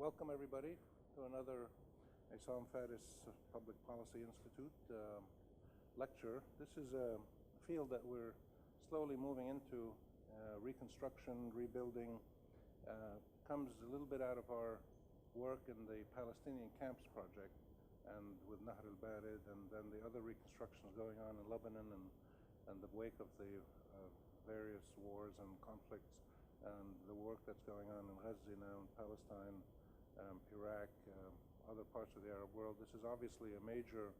Welcome everybody to another Issam Faris Public Policy Institute lecture. This is a field that we're slowly moving into. Reconstruction, rebuilding, comes a little bit out of our work in the Palestinian camps project and with Nahr al-Barid, and then the other reconstructions going on in Lebanon and the wake of the various wars and conflicts, and the work that's going on in Gaza now, in Palestine, Iraq, other parts of the Arab world. This is obviously a major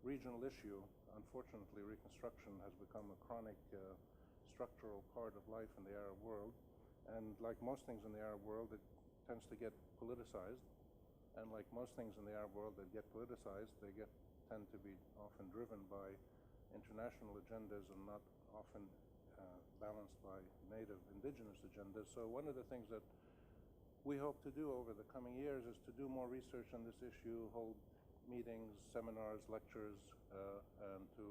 regional issue. Unfortunately, Reconstruction has become a chronic structural part of life in the Arab world. And like most things in the Arab world, it tends to get politicized. And like most things in the Arab world that get politicized, they tend to be often driven by international agendas and not often balanced by native indigenous agendas. So one of the things that we hope to do over the coming years is to do more research on this issue, hold meetings, seminars, lectures, and to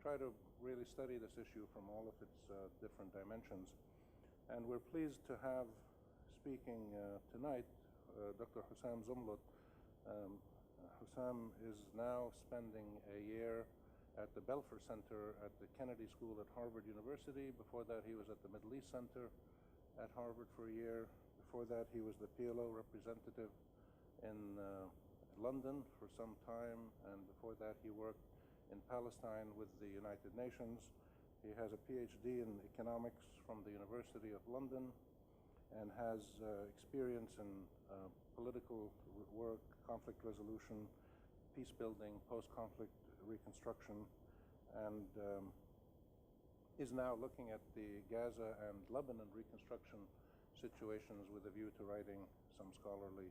try to really study this issue from all of its different dimensions. And we're pleased to have speaking tonight Dr. Husam Zomlot. Husam is now spending a year at the Belfer Center at the Kennedy School at Harvard University. Before that, he was at the Middle East Center at Harvard for a year. Before that, he was the PLO representative in London for some time, and before that, he worked in Palestine with the United Nations. He has a PhD in economics from the University of London and has experience in political work, conflict resolution, peace building, post-conflict reconstruction, and is now looking at the Gaza and Lebanon reconstruction situations with a view to writing some scholarly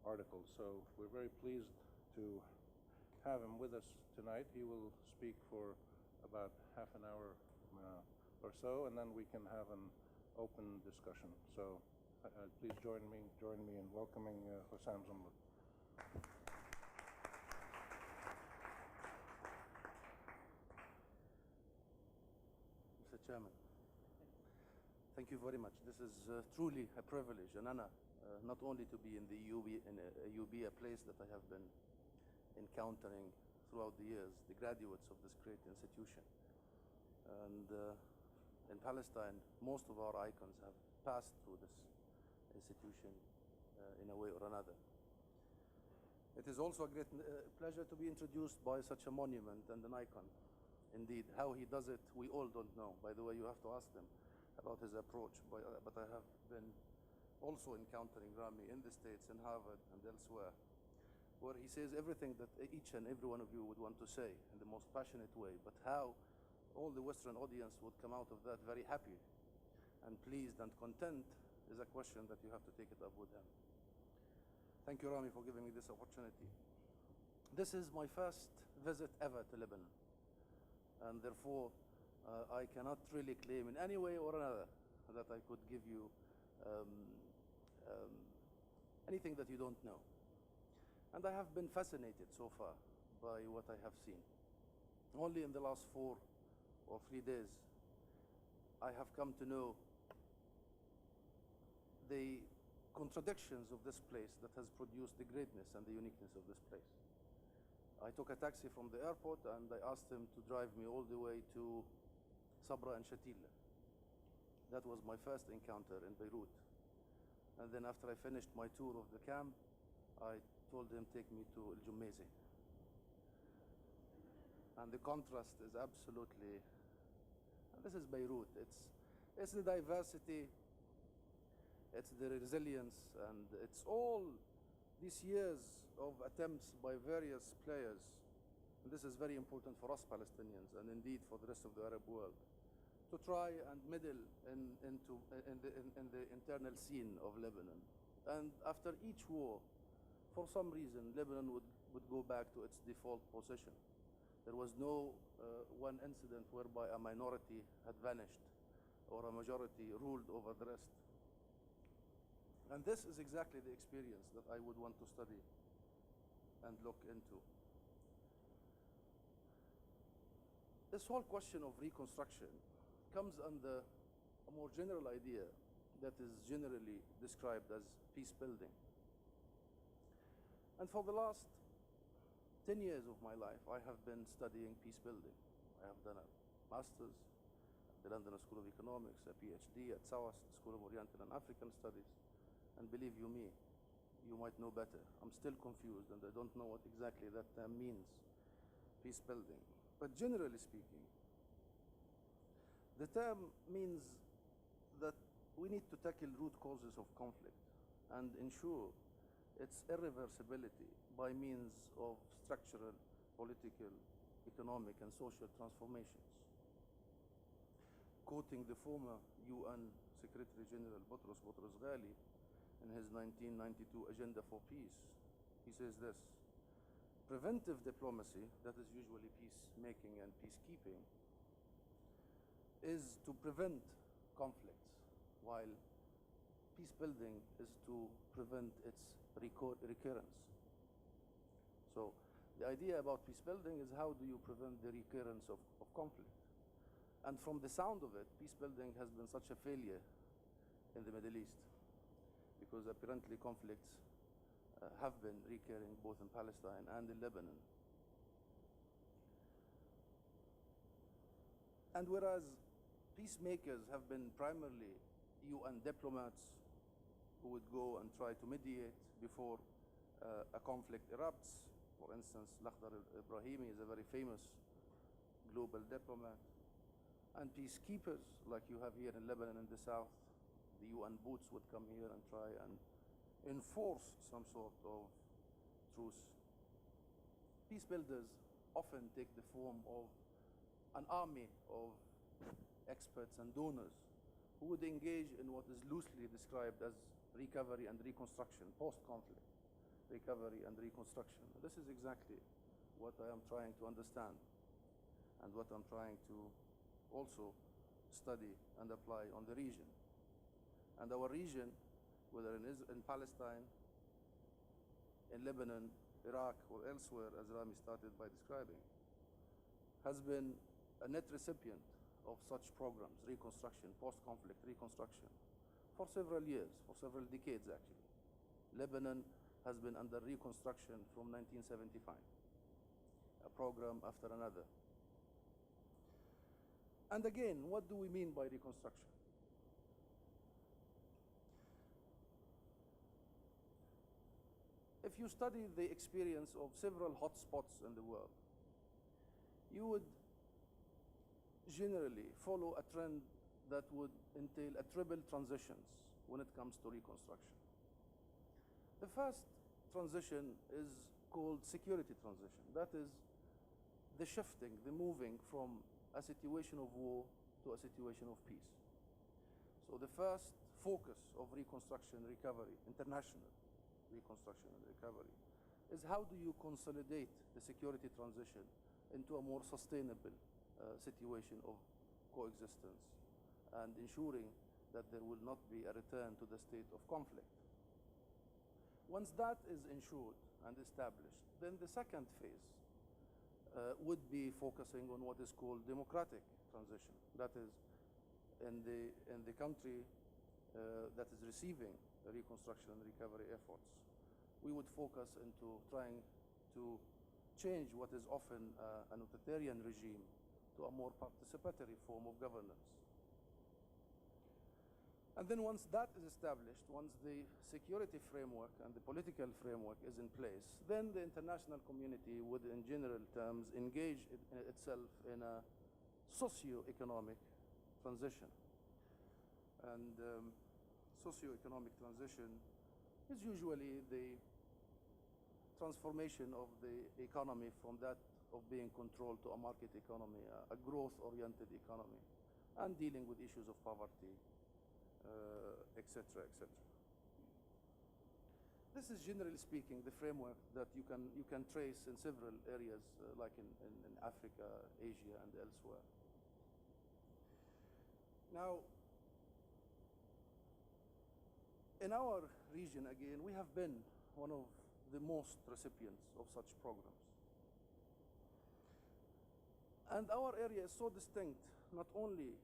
articles. So we're very pleased to have him with us tonight. He will speak for about half an hour or so, and then we can have an open discussion. So please join me in welcoming Husam Zomlot. Mr. Chairman, thank you very much. This is truly a privilege, an honor, not only to be in the UB, a place that I have been encountering throughout the years, the graduates of this great institution. And in Palestine, most of our icons have passed through this institution in a way or another. It is also a great pleasure to be introduced by such a monument and an icon. Indeed, how he does it, we all don't know. By the way, you have to ask them about his approach. But I have been also encountering Rami in the States, in Harvard and elsewhere, where he says everything that each and every one of you would want to say in the most passionate way, but how all the Western audience would come out of that very happy and pleased and content is a question that you have to take it up with him. Thank you, Rami, for giving me this opportunity. This is my first visit ever to Lebanon, and therefore I cannot really claim in any way or another that I could give you anything that you don't know. And I have been fascinated so far by what I have seen. Only in the last 4 or 3 days, I have come to know the contradictions of this place that has produced the greatness and the uniqueness of this place. I took a taxi from the airport and I asked him to drive me all the way to Sabra and Shatila. That was my first encounter in Beirut. And then after I finished my tour of the camp, I told him take me to El Jummezi. And the contrast is absolutely, and this is Beirut. It's the diversity, it's the resilience, and it's all these years of attempts by various players, and this is very important for us Palestinians and indeed for the rest of the Arab world, to try and meddle in the internal scene of Lebanon. And after each war, for some reason, Lebanon would go back to its default position. There was no one incident whereby a minority had vanished or a majority ruled over the rest. And this is exactly the experience that I would want to study and look into. This whole question of reconstruction comes under a more general idea that is generally described as peace building. And for the last 10 years of my life, I have been studying peace building. I have done a master's at the London School of Economics, a PhD at SAWAS, School of Oriental and African Studies. And believe you me, you might know better. I'm still confused and I don't know what exactly that term means, peace building. But generally speaking, the term means that we need to tackle root causes of conflict and ensure its irreversibility by means of structural, political, economic, and social transformations. Quoting the former UN Secretary General Boutros Ghali in his 1992 Agenda for Peace, he says this: preventive diplomacy, that is usually peacemaking and peacekeeping, is to prevent conflicts, while peace building is to prevent its recurrence. So the idea about peace building is how do you prevent the recurrence of conflict? And from the sound of it, peace building has been such a failure in the Middle East, because apparently conflicts have been recurring both in Palestine and in Lebanon. And whereas peacemakers have been primarily UN diplomats who would go and try to mediate before a conflict erupts. For instance, Lakhdar Ibrahimi is a very famous global diplomat. And peacekeepers, like you have here in Lebanon in the south, the UN boots would come here and try and enforce some sort of truce. Peace builders often take the form of an army of experts and donors who would engage in what is loosely described as recovery and reconstruction, post-conflict recovery and reconstruction. This is exactly what I am trying to understand and what I'm trying to also study and apply on the region. And our region, whether in Palestine, in Lebanon, Iraq, or elsewhere, as Rami started by describing, has been a net recipient of such programs, reconstruction, post-conflict reconstruction, for several years, for several decades actually. Lebanon has been under reconstruction from 1975, a program after another. And again, what do we mean by reconstruction? If you study the experience of several hotspots in the world, you would generally follow a trend that would entail a triple transitions when it comes to reconstruction. The first transition is called security transition. That is the shifting, the moving from a situation of war to a situation of peace. So the first focus of reconstruction and recovery, international reconstruction and recovery, is how do you consolidate the security transition into a more sustainable situation of coexistence and ensuring that there will not be a return to the state of conflict. Once that is ensured and established, then the second phase would be focusing on what is called democratic transition. That is, in the country that is receiving the reconstruction and recovery efforts, we would focus into trying to change what is often an authoritarian regime to a more participatory form of governance. And then once that is established, once the security framework and the political framework is in place, then the international community would, in general terms, engage itself in a socio-economic transition. And socio-economic transition is usually the transformation of the economy from that of being controlled to a market economy, a growth-oriented economy, and dealing with issues of poverty, etc., etc. This is, generally speaking, the framework that you can trace in several areas, like in Africa, Asia, and elsewhere. Now, in our region, again, we have been one of the most recipients of such programs. And our area is so distinct, not only,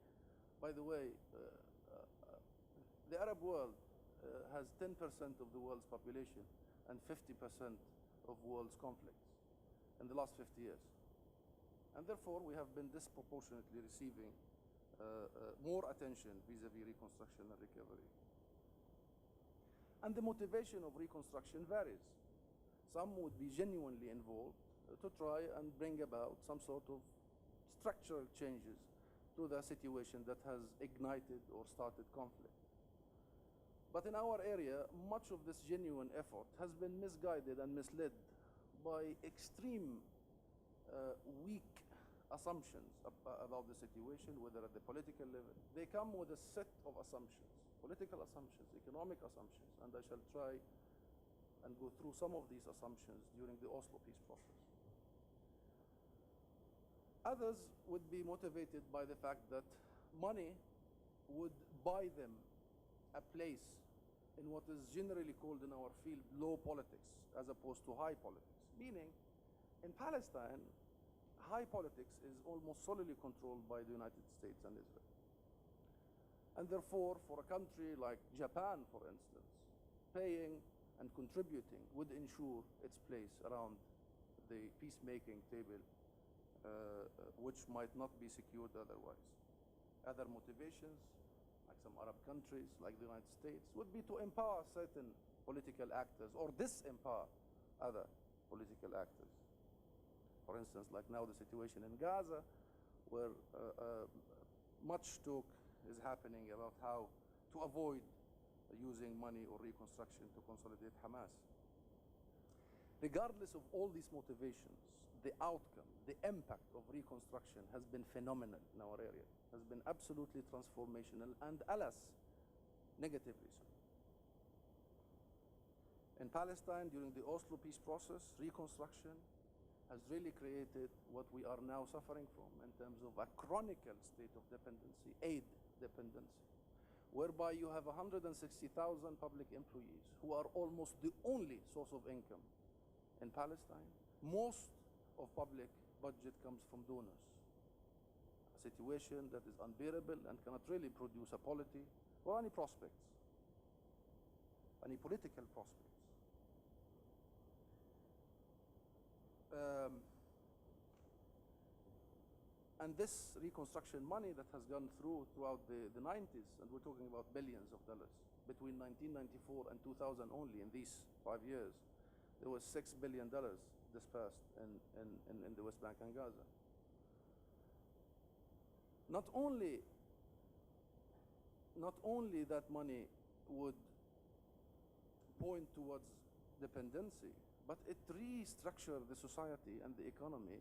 by the way, the Arab world has 10% of the world's population and 50% of world's conflicts in the last 50 years. And therefore, we have been disproportionately receiving more attention vis-a-vis reconstruction and recovery. And the motivation of reconstruction varies. Some would be genuinely involved to try and bring about some sort of structural changes to the situation that has ignited or started conflict. But in our area, much of this genuine effort has been misguided and misled by extreme weak assumptions about the situation, whether at the political level. They come with a set of assumptions, political assumptions, economic assumptions, and I shall try and go through some of these assumptions during the Oslo peace process. Others would be motivated by the fact that money would buy them a place in what is generally called in our field low politics as opposed to high politics. Meaning, in Palestine, high politics is almost solely controlled by the United States and Israel. And therefore, for a country like Japan, for instance, paying and contributing would ensure its place around the peacemaking table, which might not be secured otherwise. Other motivations, like some Arab countries, like the United States, would be to empower certain political actors or disempower other political actors. For instance, like now the situation in Gaza, where much talk is happening about how to avoid using money or reconstruction to consolidate Hamas. Regardless of all these motivations, the outcome, the impact of reconstruction has been phenomenal in our area, has been absolutely transformational and, alas, negatively so. In Palestine, during the Oslo peace process, reconstruction has really created what we are now suffering from in terms of a chronicle state of dependency, aid dependency, whereby you have 160,000 public employees who are almost the only source of income in Palestine. Most of public budget comes from donors, a situation that is unbearable and cannot really produce a polity or any prospects, any political prospects. And this reconstruction money that has gone throughout the 90s, and we're talking about billions of dollars, between 1994 and 2000 only, in these 5 years, there was $6 billion dispersed in the West Bank and Gaza. Not only that money would point towards dependency, but it restructured the society and the economy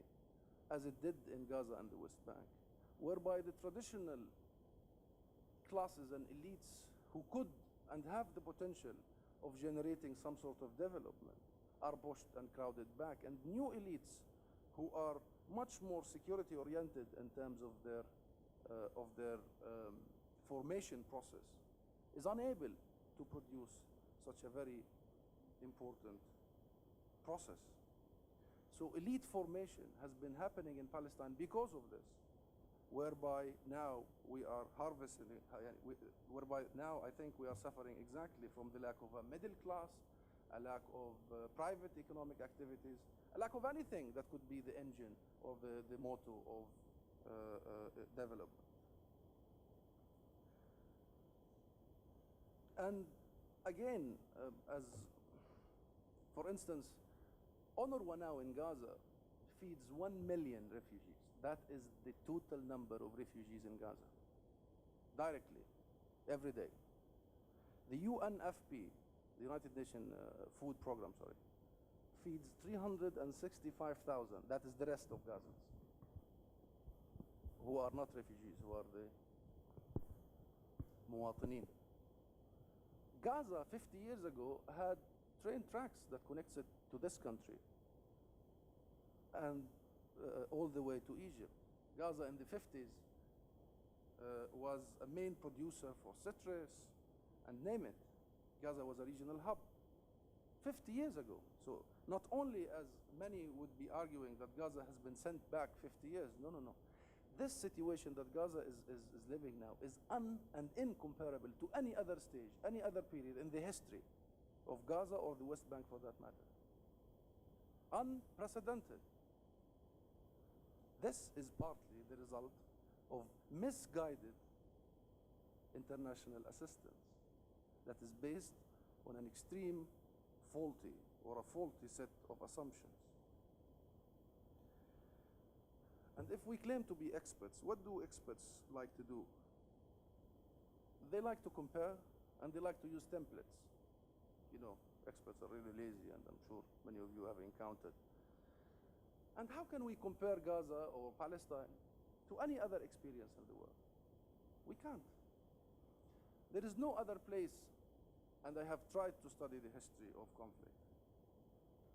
as it did in Gaza and the West Bank, whereby the traditional classes and elites who could and have the potential of generating some sort of development are pushed and crowded back, and new elites who are much more security oriented in terms of their formation process is unable to produce such a very important process. So elite formation has been happening in Palestine because of this, whereby now we are harvesting, whereby now I think we are suffering exactly from the lack of a middle class, a lack of private economic activities, a lack of anything that could be the engine or the motto of development. And again, as for instance, UNRWA now in Gaza feeds 1 million refugees. That is the total number of refugees in Gaza, directly, every day. The UNFP, the United Nations Food Program, feeds 365,000. That is the rest of Gazans, who are not refugees, who are the muwatinin. Gaza, 50 years ago, had train tracks that connects it to this country and all the way to Egypt. Gaza in the 50s was a main producer for citrus and name it. Gaza was a regional hub 50 years ago. So not only, as many would be arguing, that Gaza has been sent back 50 years, no. This situation that Gaza is living now is and incomparable to any other stage, any other period in the history of Gaza or the West Bank for that matter. unprecedented. This is partly the result of misguided international assistance that is based on an extreme faulty or a faulty set of assumptions. And if we claim to be experts, what do experts like to do? They like to compare and they like to use templates. You know, experts are really lazy, and I'm sure many of you have encountered. And how can we compare Gaza or Palestine to any other experience in the world? We can't. There is no other place, and I have tried to study the history of conflict,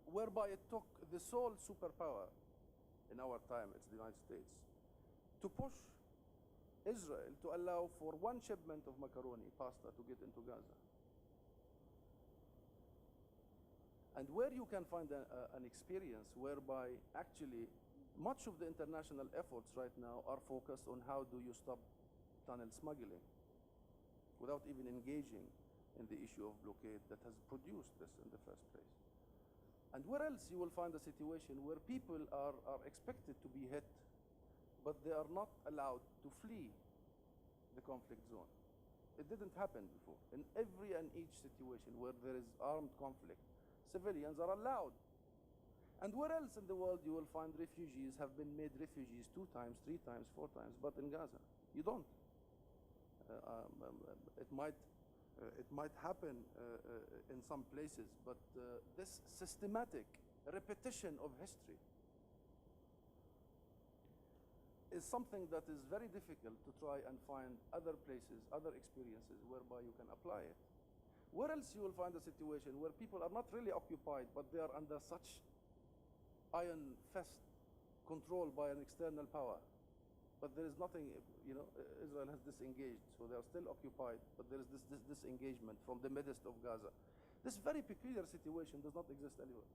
whereby it took the sole superpower in our time, it's the United States, to push Israel to allow for one shipment of macaroni, pasta, to get into Gaza. And where you can find an experience whereby actually much of the international efforts right now are focused on how do you stop tunnel smuggling without even engaging in the issue of blockade that has produced this in the first place. And where else you will find a situation where people are expected to be hit, but they are not allowed to flee the conflict zone. It didn't happen before. In every and each situation where there is armed conflict, civilians are allowed. And where else in the world you will find refugees have been made refugees 2 times, 3 times, 4 times, but in Gaza, you don't. It might happen in some places, but this systematic repetition of history is something that is very difficult to try and find other places, other experiences whereby you can apply it. Where else you will find a situation where people are not really occupied, but they are under such iron fist control by an external power? But there is nothing, you know, Israel has disengaged, so they are still occupied, but there is this disengagement from the midst of Gaza. This very peculiar situation does not exist anywhere.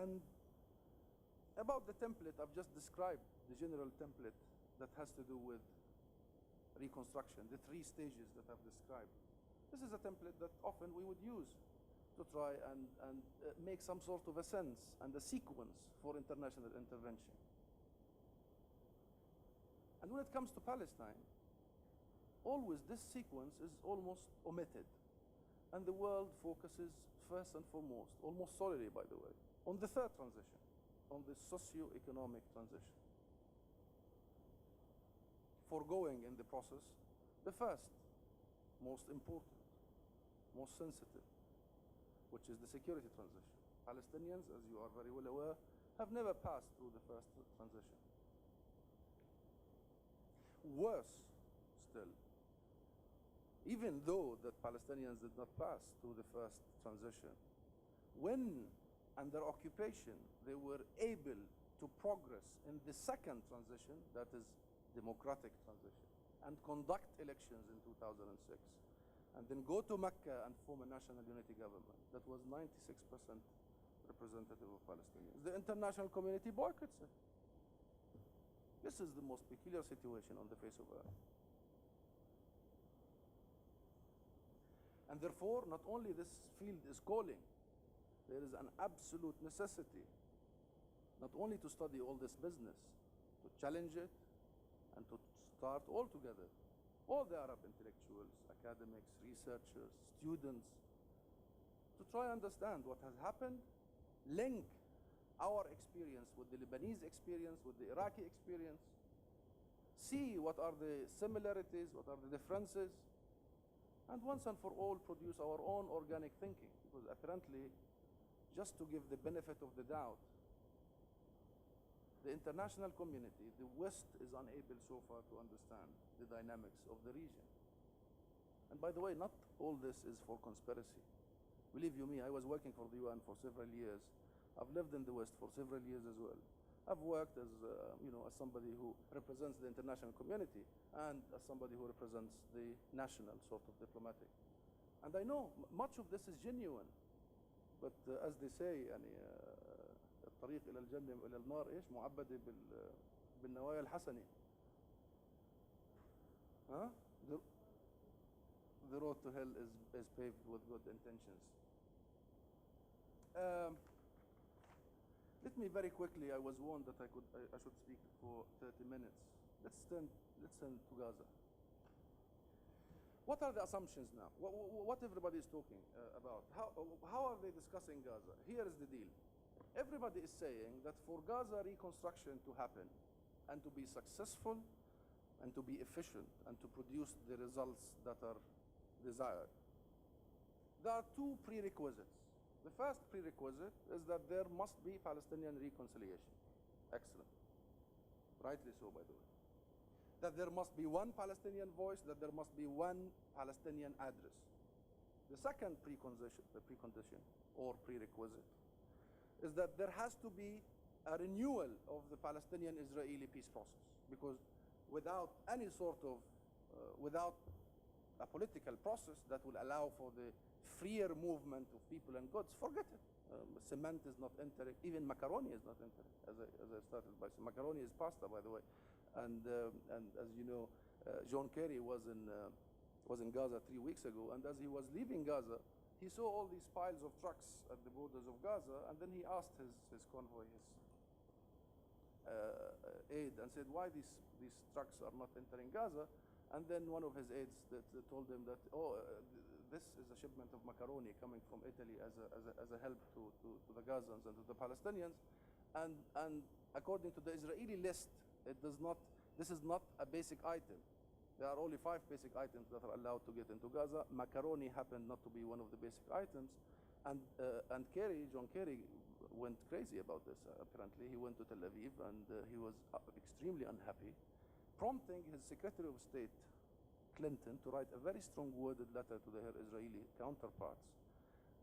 And about the template, I've just described the general template that has to do with reconstruction, the 3 stages that I've described. This is a template that often we would use to try and make some sort of a sense and a sequence for international intervention. And when it comes to Palestine, always this sequence is almost omitted. And the world focuses first and foremost, almost solely by the way, on the 3rd transition, on the socio-economic transition, foregoing in the process the first, most important, most sensitive, which is the security transition. Palestinians, as you are very well aware, have never passed through the first transition. Worse still, even though that Palestinians did not pass through the first transition, when under occupation they were able to progress in the second transition, that is democratic transition, and conduct elections in 2006, and then go to Mecca and form a national unity government that was 96% representative of Palestinians. The international community boycotts it. This is the most peculiar situation on the face of earth. And therefore, not only this field is calling, there is an absolute necessity not only to study all this business, to challenge it, and to start all together, all the Arab intellectuals, academics, researchers, students, to try and understand what has happened, link our experience with the Lebanese experience, with the Iraqi experience, see what are the similarities, what are the differences, and once and for all produce our own organic thinking. Because apparently, just to give the benefit of the doubt, the international community, the West, is unable so far to understand the dynamics of the region. And by the way, not all this is for conspiracy. Believe you me, I was working for the UN for several years. I've lived in the West for several years as well. I've worked as, as somebody who represents the international community and as somebody who represents the national sort of diplomatic. And I know much of this is genuine. But as they say, يعني الطريق إلى الجنة وإلى النار إيش معبدة بالنوايا الحسنة. Huh? The road to hell is paved with good intentions. Let me very quickly, I was warned that I should speak for 30 minutes. Let's turn to Gaza. What are the assumptions now? What everybody is talking about? How are they discussing Gaza? Here is the deal. Everybody is saying that for Gaza reconstruction to happen and to be successful and to be efficient and to produce the results that are desired, there are two prerequisites. The first prerequisite is that there must be Palestinian reconciliation. Excellent. Rightly so, by the way. That there must be one Palestinian voice, that there must be one Palestinian address. The second precondition or prerequisite is that there has to be a renewal of the Palestinian-Israeli peace process, because without any sort of, without a political process that will allow for the freer movement of people and goods, forget it. Cement is not entering, even macaroni is not entering, as I started by saying. Macaroni is pasta, by the way. And as you know, John Kerry was in Gaza 3 weeks ago, and as he was leaving Gaza, he saw all these piles of trucks at the borders of Gaza, and then he asked his convoy, his aide, and said, why these trucks are not entering Gaza? And then one of his aides that told him that, this is a shipment of macaroni coming from Italy as a help to the Gazans and to the Palestinians. And according to the Israeli list, this is not a basic item. There are only 5 basic items that are allowed to get into Gaza. Macaroni happened not to be one of the basic items. And John Kerry went crazy about this, apparently. He went to Tel Aviv, and he was extremely unhappy, prompting his Secretary of State, Clinton, to write a very strong worded letter to their Israeli counterparts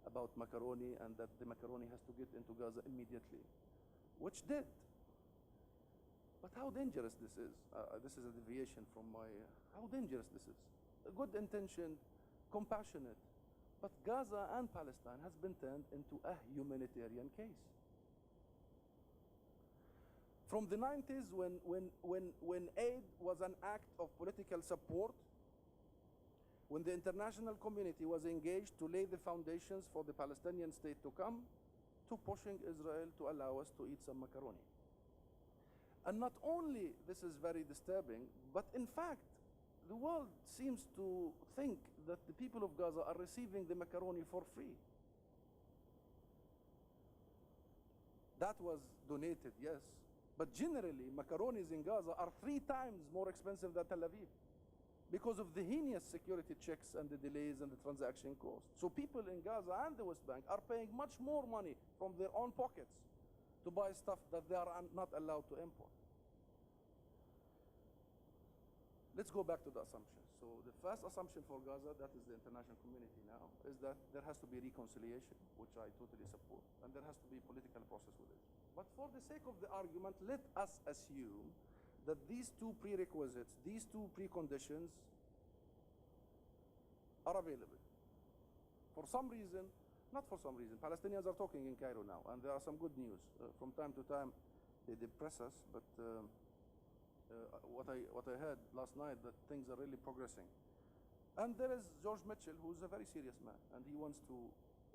about macaroni, and that the macaroni has to get into Gaza immediately, which did. But how dangerous this is a deviation from my, how dangerous this is. A good intentioned, compassionate, but Gaza and Palestine has been turned into a humanitarian case. From the 90s, when aid was an act of political support, when the international community was engaged to lay the foundations for the Palestinian state to come, to pushing Israel to allow us to eat some macaroni. And not only this is very disturbing, but in fact, the world seems to think that the people of Gaza are receiving the macaroni for free. That was donated, yes. But generally, macaronis in Gaza are 3 times more expensive than Tel Aviv because of the heinous security checks and the delays and the transaction costs. So people in Gaza and the West Bank are paying much more money from their own pockets to buy stuff that they are not allowed to import. Let's go back to the assumptions. So the first assumption for Gaza, that is the international community now, is that there has to be reconciliation, which I totally support, and there has to be political process with it. But for the sake of the argument, let us assume that these 2 prerequisites, these 2 preconditions are available. For some reason, not for some reason, Palestinians are talking in Cairo now, and there are some good news. From time to time, they depress us, but what I heard last night, that things are really progressing. And there is George Mitchell, who's a very serious man, and he wants to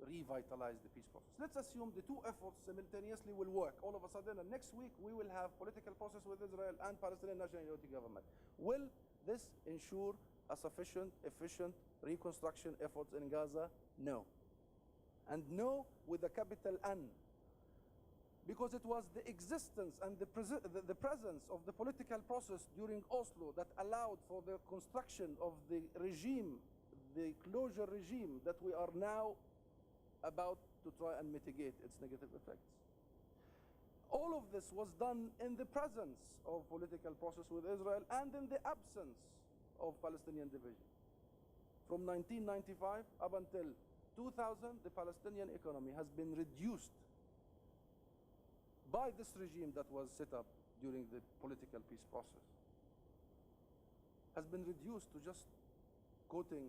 revitalize the peace process. Let's assume the 2 efforts simultaneously will work all of a sudden, and next week we will have political process with Israel and Palestinian National Unity Government. Will this ensure a sufficient, efficient reconstruction efforts in Gaza? No. And no with a capital N. Because it was the existence and the presence of the political process during Oslo that allowed for the construction of the regime, the closure regime that we are now about to try and mitigate its negative effects. All of this was done in the presence of political process with Israel and in the absence of Palestinian division. From 1995 up until 2000, the Palestinian economy has been reduced by this regime that was set up during the political peace process. Has been reduced to just quoting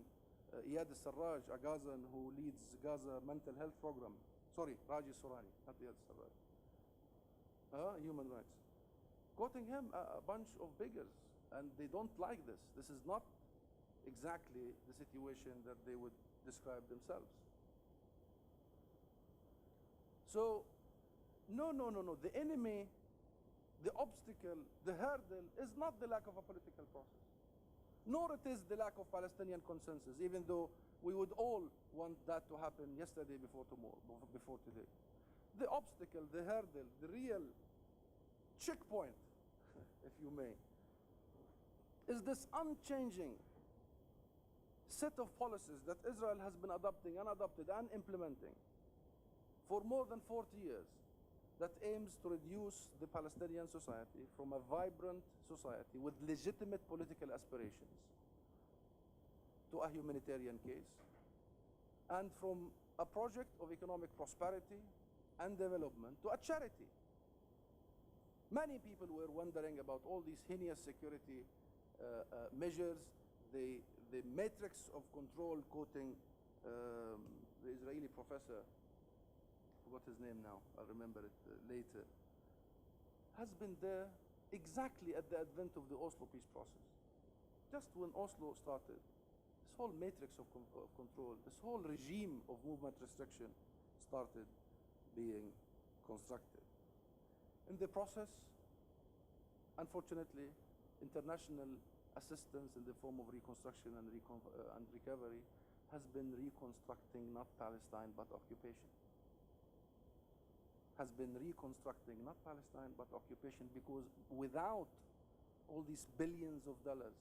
Iyad al-Sarraj, a Gazan who leads Gaza mental health program. Sorry, Raji Surani, not Iyad al-Sarraj. Human rights. Quoting him, a bunch of beggars, and they don't like this. This is not exactly the situation that they would describe themselves. So, no. The enemy, the obstacle, the hurdle is not the lack of a political process, nor it is the lack of Palestinian consensus, even though we would all want that to happen yesterday before tomorrow, before today. The obstacle, the hurdle, the real checkpoint, if you may, is this unchanging set of policies that Israel has been adopting and adopted and implementing for more than 40 years, that aims to reduce the Palestinian society from a vibrant society with legitimate political aspirations to a humanitarian case, and from a project of economic prosperity and development to a charity. Many people were wondering about all these heinous security measures, the matrix of control, quoting the Israeli professor, I forgot his name now, I'll remember it later, has been there exactly at the advent of the Oslo peace process. Just when Oslo started, this whole matrix of control, this whole regime of movement restriction started being constructed. In the process, unfortunately, international assistance in the form of reconstruction and recovery has been reconstructing not Palestine but occupation. Has been reconstructing not Palestine but occupation, because without all these billions of dollars,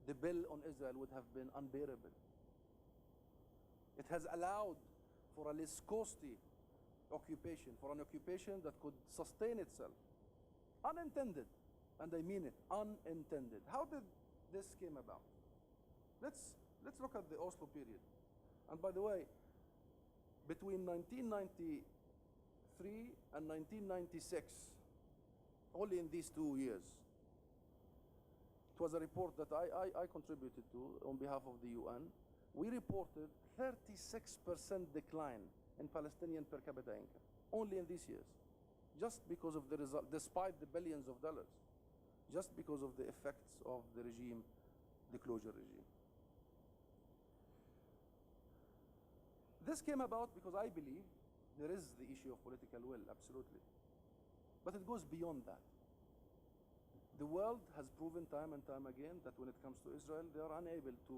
the bill on Israel would have been unbearable. It has allowed for a less costly occupation, for an occupation that could sustain itself. Unintended, and I mean it, unintended. How did this came about? Let's look at the Oslo period. And by the way, between 1993 and 1996, only in these 2 years, it was a report that I contributed to on behalf of the UN. We reported 36% decline in Palestinian per capita income, only in these years, just because of the result, despite the billions of dollars, just because of the effects of the regime, the closure regime. This came about because I believe there is the issue of political will, absolutely. But it goes beyond that. The world has proven time and time again that when it comes to Israel, they are unable to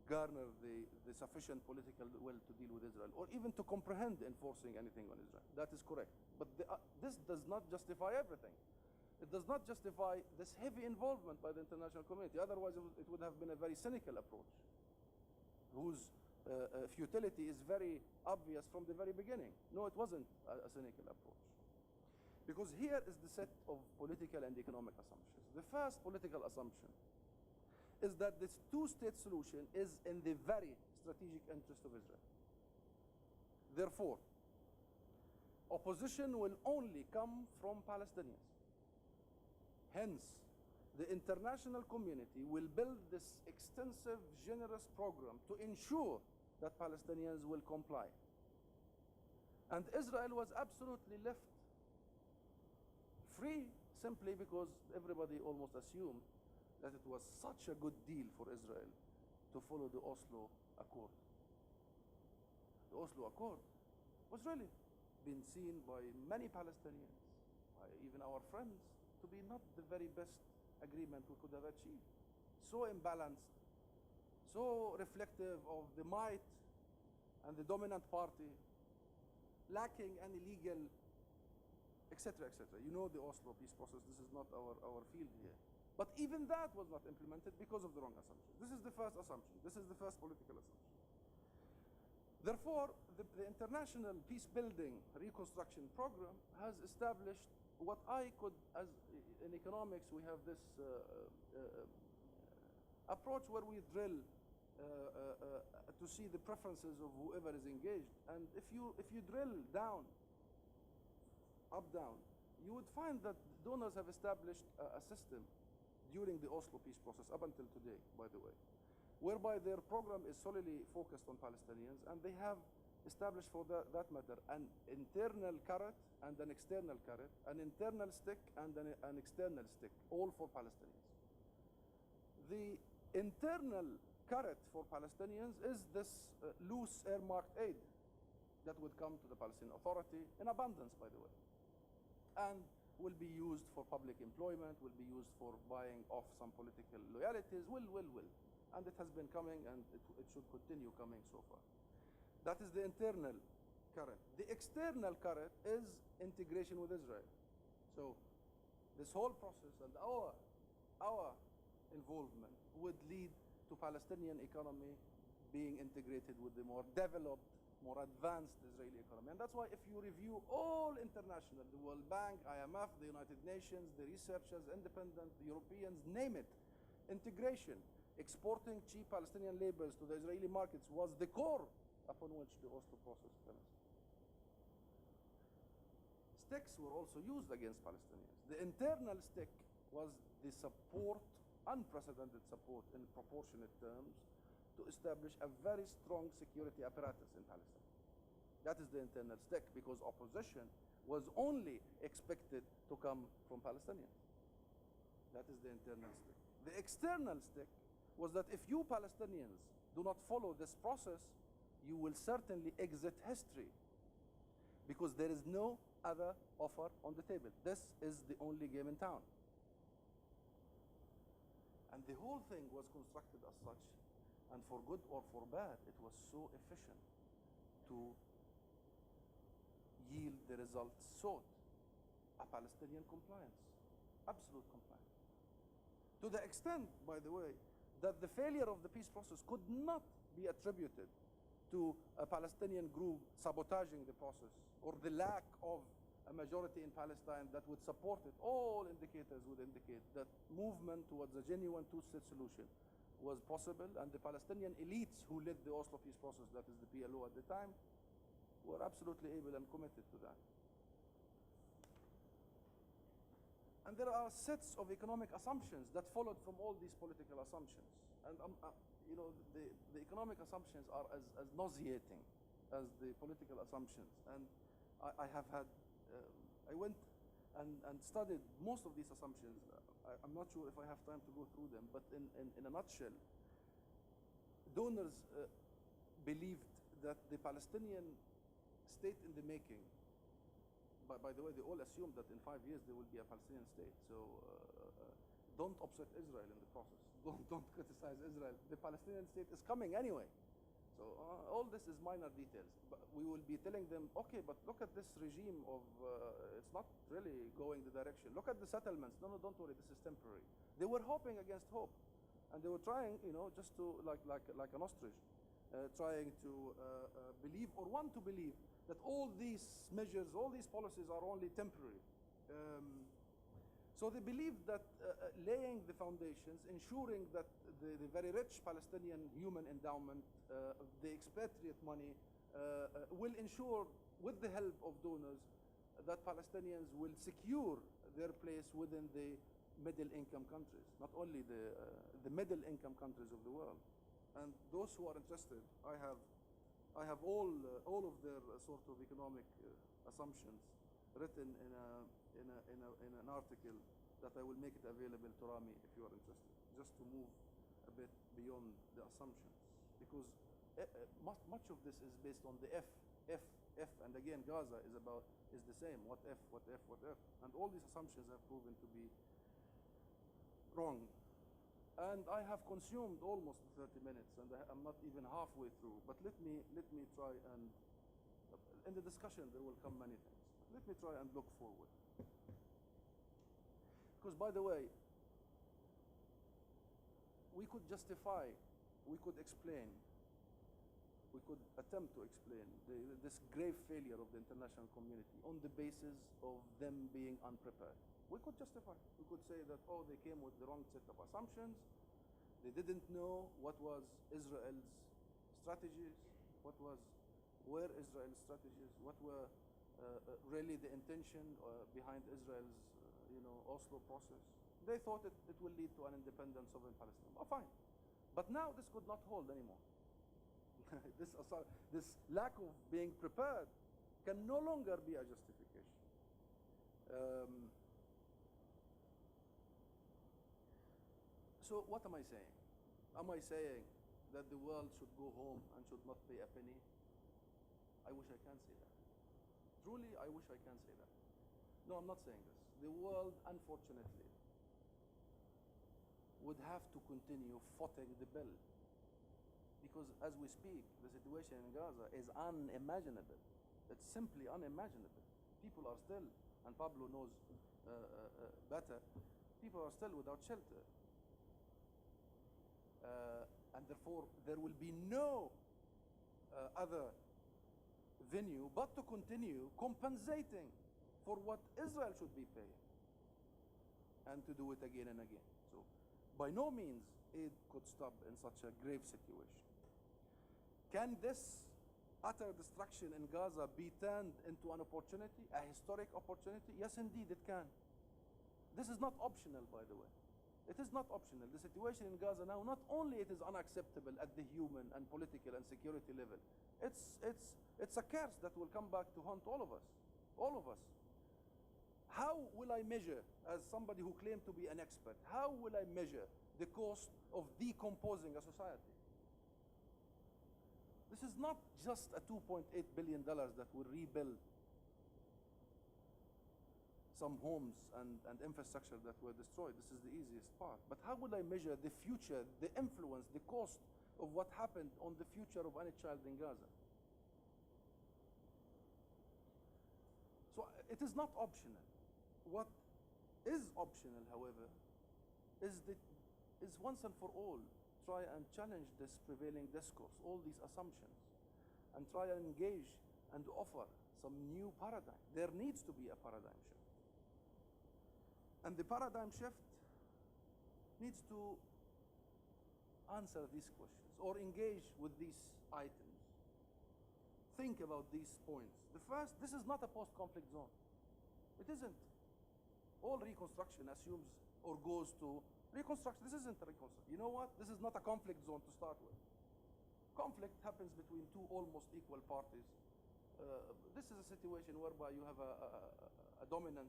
garner the sufficient political will to deal with Israel, or even to comprehend enforcing anything on Israel. That is correct. But this does not justify everything. It does not justify this heavy involvement by the international community. Otherwise, it would have been a very cynical approach, whose futility is very obvious from the very beginning. No, it wasn't a cynical approach. Because here is the set of political and economic assumptions. The first political assumption is that this two-state solution is in the very strategic interest of Israel. Therefore, opposition will only come from Palestinians. Hence, the international community will build this extensive, generous program to ensure that Palestinians will comply. And Israel was absolutely left free simply because everybody almost assumed that it was such a good deal for Israel to follow the Oslo Accord. The Oslo Accord was really been seen by many Palestinians, by even our friends, to be not the very best agreement we could have achieved. So imbalanced, so reflective of the might and the dominant party, lacking any legal, etc., etc. You know the Oslo peace process. This is not our field here. But even that was not implemented because of the wrong assumption. This is the first assumption. This is the first political assumption. Therefore, the international peace-building reconstruction program has established what I could, as in economics, we have this approach where we drill to see the preferences of whoever is engaged. And if you drill down, up, down, you would find that donors have established a system during the Oslo peace process, up until today, by the way, whereby their program is solely focused on Palestinians, and they have established for that matter an internal carrot and an external carrot, an internal stick and an external stick, all for Palestinians. The internal carrot for Palestinians is this loose earmarked aid. that would come to the Palestinian Authority in abundance, by the way, and will be used for public employment, will be used for buying off some political loyalties, will. And it has been coming, and it should continue coming so far. That is the internal current. The external current is integration with Israel. So this whole process and our involvement would lead to Palestinian economy being integrated with the more developed, more advanced Israeli economy. And that's why if you review all international, the World Bank, IMF, the United Nations, the researchers, independent, the Europeans, name it, integration, exporting cheap Palestinian laborers to the Israeli markets was the core upon which the Oslo process premised. Sticks were also used against Palestinians. The internal stick was the support, unprecedented support in proportionate terms, to establish a very strong security apparatus in Palestine. That is the internal stick, because opposition was only expected to come from Palestinians. That is the internal stick. The external stick was that if you Palestinians do not follow this process, you will certainly exit history, because there is no other offer on the table. This is the only game in town. And the whole thing was constructed as such, and for good or for bad, it was so efficient to yield the results sought, a Palestinian compliance, absolute compliance. To the extent, by the way, that the failure of the peace process could not be attributed to a Palestinian group sabotaging the process, or the lack of a majority in Palestine that would support it. All indicators would indicate that movement towards a genuine two-state solution was possible, and the Palestinian elites who led the Oslo peace process, that is the PLO at the time, were absolutely able and committed to that. And there are sets of economic assumptions that followed from all these political assumptions. And you know, the economic assumptions are as nauseating as the political assumptions. And I have had, I went and studied most of these assumptions. I'm not sure if I have time to go through them, but in a nutshell, donors believed that the Palestinian state in the making, by the way, they all assumed that in 5 years there will be a Palestinian state. So don't upset Israel in the process. Don't criticize Israel. The Palestinian state is coming anyway. So all this is minor details. But we will be telling them, okay, but look at this regime of, it's not really going the direction. Look at the settlements. No, don't worry, this is temporary. They were hoping against hope. And they were trying, you know, just to, like an ostrich, trying to believe or want to believe that all these measures, all these policies are only temporary. So they believed that laying the foundations, ensuring that the very rich Palestinian human endowment, the expatriate money, will ensure, with the help of donors, that Palestinians will secure their place within the middle-income countries, not only the middle-income countries of the world. And those who are interested, I have all of their sort of economic assumptions written in an article that I will make it available to Rami if you are interested, just to move a bit beyond the assumptions, because much of this is based on the F, and again Gaza is the same. What if, and all these assumptions have proven to be wrong. And I have consumed almost 30 minutes, and I'm not even halfway through. But let me try and, in the discussion there will come many things. Let me try and look forward. Because, by the way, we could justify, we could explain, we could attempt to explain this grave failure of the international community on the basis of them being unprepared. We could justify. We could say that, oh, they came with the wrong set of assumptions. They didn't know what was Israel's strategies, were Israel's strategies, what were really the intention behind Israel's, Oslo process. They thought it will lead to an independent sovereign Palestine. Oh, fine. But now this could not hold anymore. This lack of being prepared can no longer be a justification. So what am I saying? Am I saying that the world should go home and should not pay a penny? I wish I can say that. Truly, I wish I can say that. No, I'm not saying this. The world, unfortunately, would have to continue footing the bill. Because as we speak, the situation in Gaza is unimaginable. It's simply unimaginable. People are still, and Pablo knows better, people are still without shelter. And therefore, there will be no other venue but to continue compensating for what Israel should be paying, and to do it again and again. So by no means aid could stop in such a grave situation. Can this utter destruction in Gaza be turned into an opportunity, a historic opportunity? Yes, indeed, it can. This is not optional, by the way. It is not optional. The situation in Gaza now, not only it is unacceptable at the human and political and security level, it's a curse that will come back to haunt all of us. All of us. How will I measure, as somebody who claimed to be an expert, how will I measure the cost of decomposing a society? This is not just a $2.8 billion that will rebuild some homes and infrastructure that were destroyed. This is the easiest part. But how would I measure the future, the influence, the cost of what happened on the future of any child in Gaza? So it is not optional. What is optional, however, is once and for all try and challenge this prevailing discourse, all these assumptions, and try and engage and offer some new paradigm. There needs to be a paradigm shift. And the paradigm shift needs to answer these questions or engage with these items. Think about these points. The first, this is not a post-conflict zone. It isn't. All reconstruction assumes or goes to reconstruction. This isn't a reconstruction. You know what? This is not a conflict zone to start with. Conflict happens between two almost equal parties. This is a situation whereby you have a dominant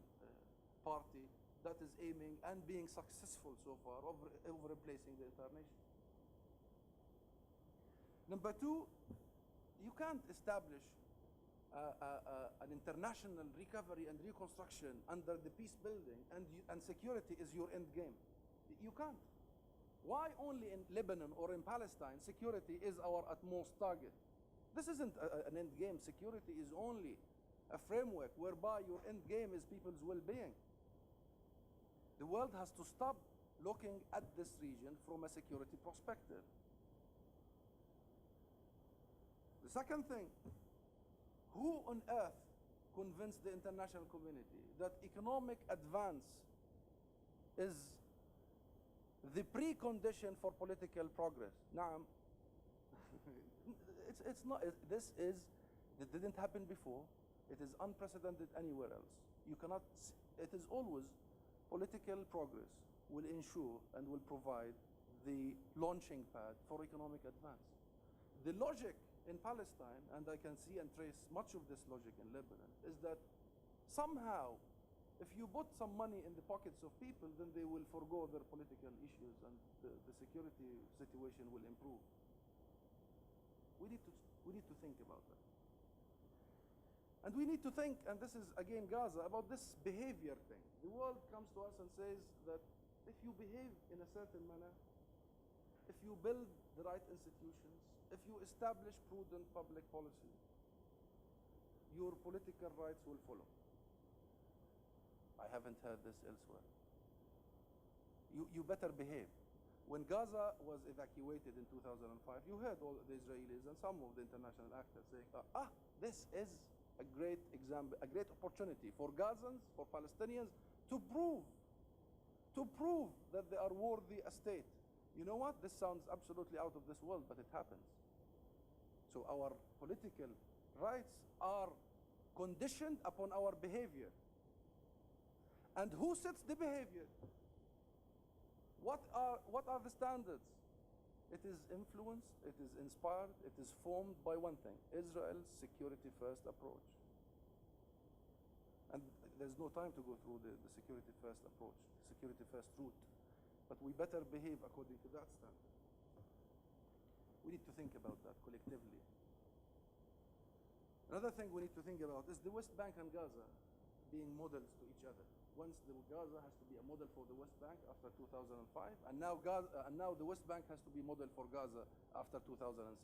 party that is aiming and being successful so far over replacing the entire nation. Number two, you can't establish an international recovery and reconstruction under the peace building and security is your end game. You can't. Why only in Lebanon or in Palestine security is our utmost target? This isn't an end game. Security is only a framework whereby your end game is people's well-being. The world has to stop looking at this region from a security perspective. The second thing, who on earth convinced the international community that economic advance is the precondition for political progress? Naam. It's not. It didn't happen before. It is unprecedented anywhere else. You cannot. It is always political progress will ensure and will provide the launching pad for economic advance. The logic in Palestine, and I can see and trace much of this logic in Lebanon, is that somehow, if you put some money in the pockets of people, then they will forgo their political issues and the security situation will improve. We need to think about that. And we need to think, and this is again Gaza, about this behavior thing. The world comes to us and says that if you behave in a certain manner, if you build the right institutions, if you establish prudent public policy, your political rights will follow. I haven't heard this elsewhere. You better behave. When Gaza was evacuated in 2005, you heard all the Israelis and some of the international actors saying, this is a great example, a great opportunity for Gazans, for Palestinians to prove that they are worthy a state. You know what? This sounds absolutely out of this world, but it happens. So our political rights are conditioned upon our behavior. And who sets the behavior? What are the standards? It is influenced, it is inspired, it is formed by one thing: Israel's security-first approach. And there's no time to go through the security-first approach, security-first route. But we better behave according to that standard. We need to think about that collectively. Another thing we need to think about is the West Bank and Gaza being models to each other. Once Gaza has to be a model for the West Bank after 2005, and now the West Bank has to be model for Gaza after 2007.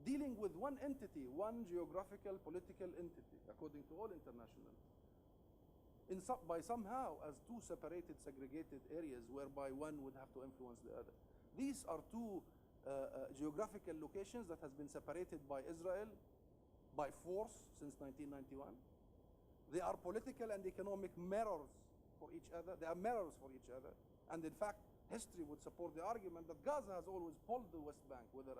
Dealing with one entity, one geographical, political entity, according to all international, by somehow as two separated, segregated areas whereby one would have to influence the other. These are two geographical locations that has been separated by Israel by force since 1991. They are political and economic mirrors for each other. They are mirrors for each other. And in fact, history would support the argument that Gaza has always pulled the West Bank, whether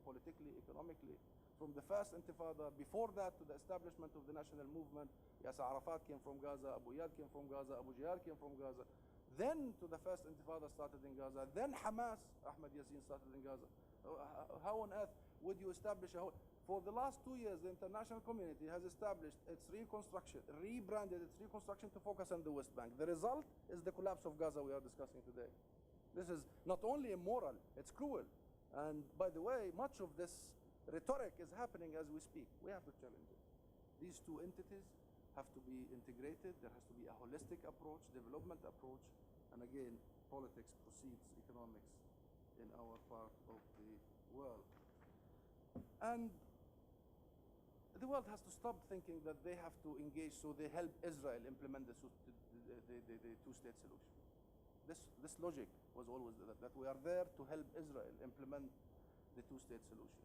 politically, economically, from the first Intifada, before that to the establishment of the national movement. Yasser Arafat came from Gaza, Abu Iyad came from Gaza, Abu Jihad came from Gaza. Then to the first Intifada started in Gaza. Then Hamas, Ahmed Yassin started in Gaza. How on earth would you establish a whole... For the last 2 years, the international community has established its reconstruction, rebranded its reconstruction to focus on the West Bank. The result is the collapse of Gaza we are discussing today. This is not only immoral, it's cruel. And by the way, much of this rhetoric is happening as we speak. We have to challenge it. These two entities have to be integrated. There has to be a holistic approach, development approach, and again, politics precedes economics in our part of the world. And the world has to stop thinking that they have to engage so they help Israel implement the two-state solution. This logic was always that we are there to help Israel implement the two-state solution.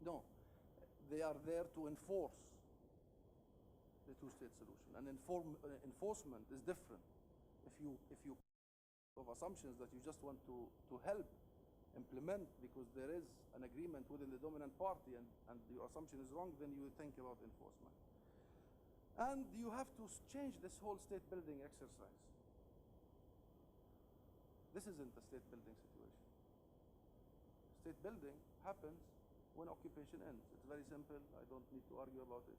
No, they are there to enforce the two-state solution, and enforcement is different. If you have assumptions that you just want to help implement because there is an agreement within the dominant party and your assumption is wrong, then you think about enforcement. And you have to change this whole state building exercise. This isn't a state building situation. State building happens when occupation ends. It's very simple. I don't need to argue about it.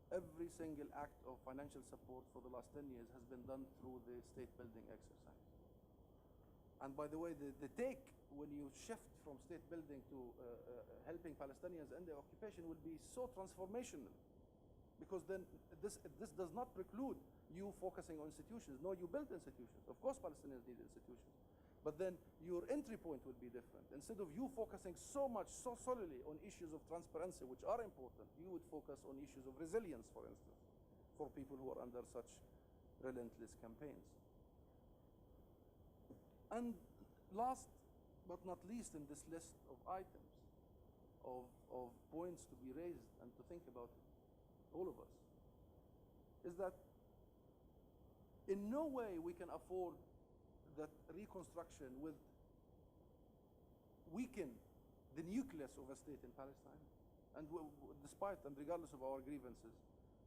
Every single act of financial support for the last 10 years has been done through the state building exercise. And by the way, the take when you shift from state building to helping Palestinians end the occupation will be so transformational, because then this does not preclude you focusing on institutions. No, you build institutions. Of course, Palestinians need institutions. But then your entry point will be different. Instead of you focusing so solely on issues of transparency, which are important, you would focus on issues of resilience, for instance, for people who are under such relentless campaigns. And last but not least in this list of items, of points to be raised and to think about, all of us, is that in no way we can afford that reconstruction would weaken the nucleus of a state in Palestine, and despite and regardless of our grievances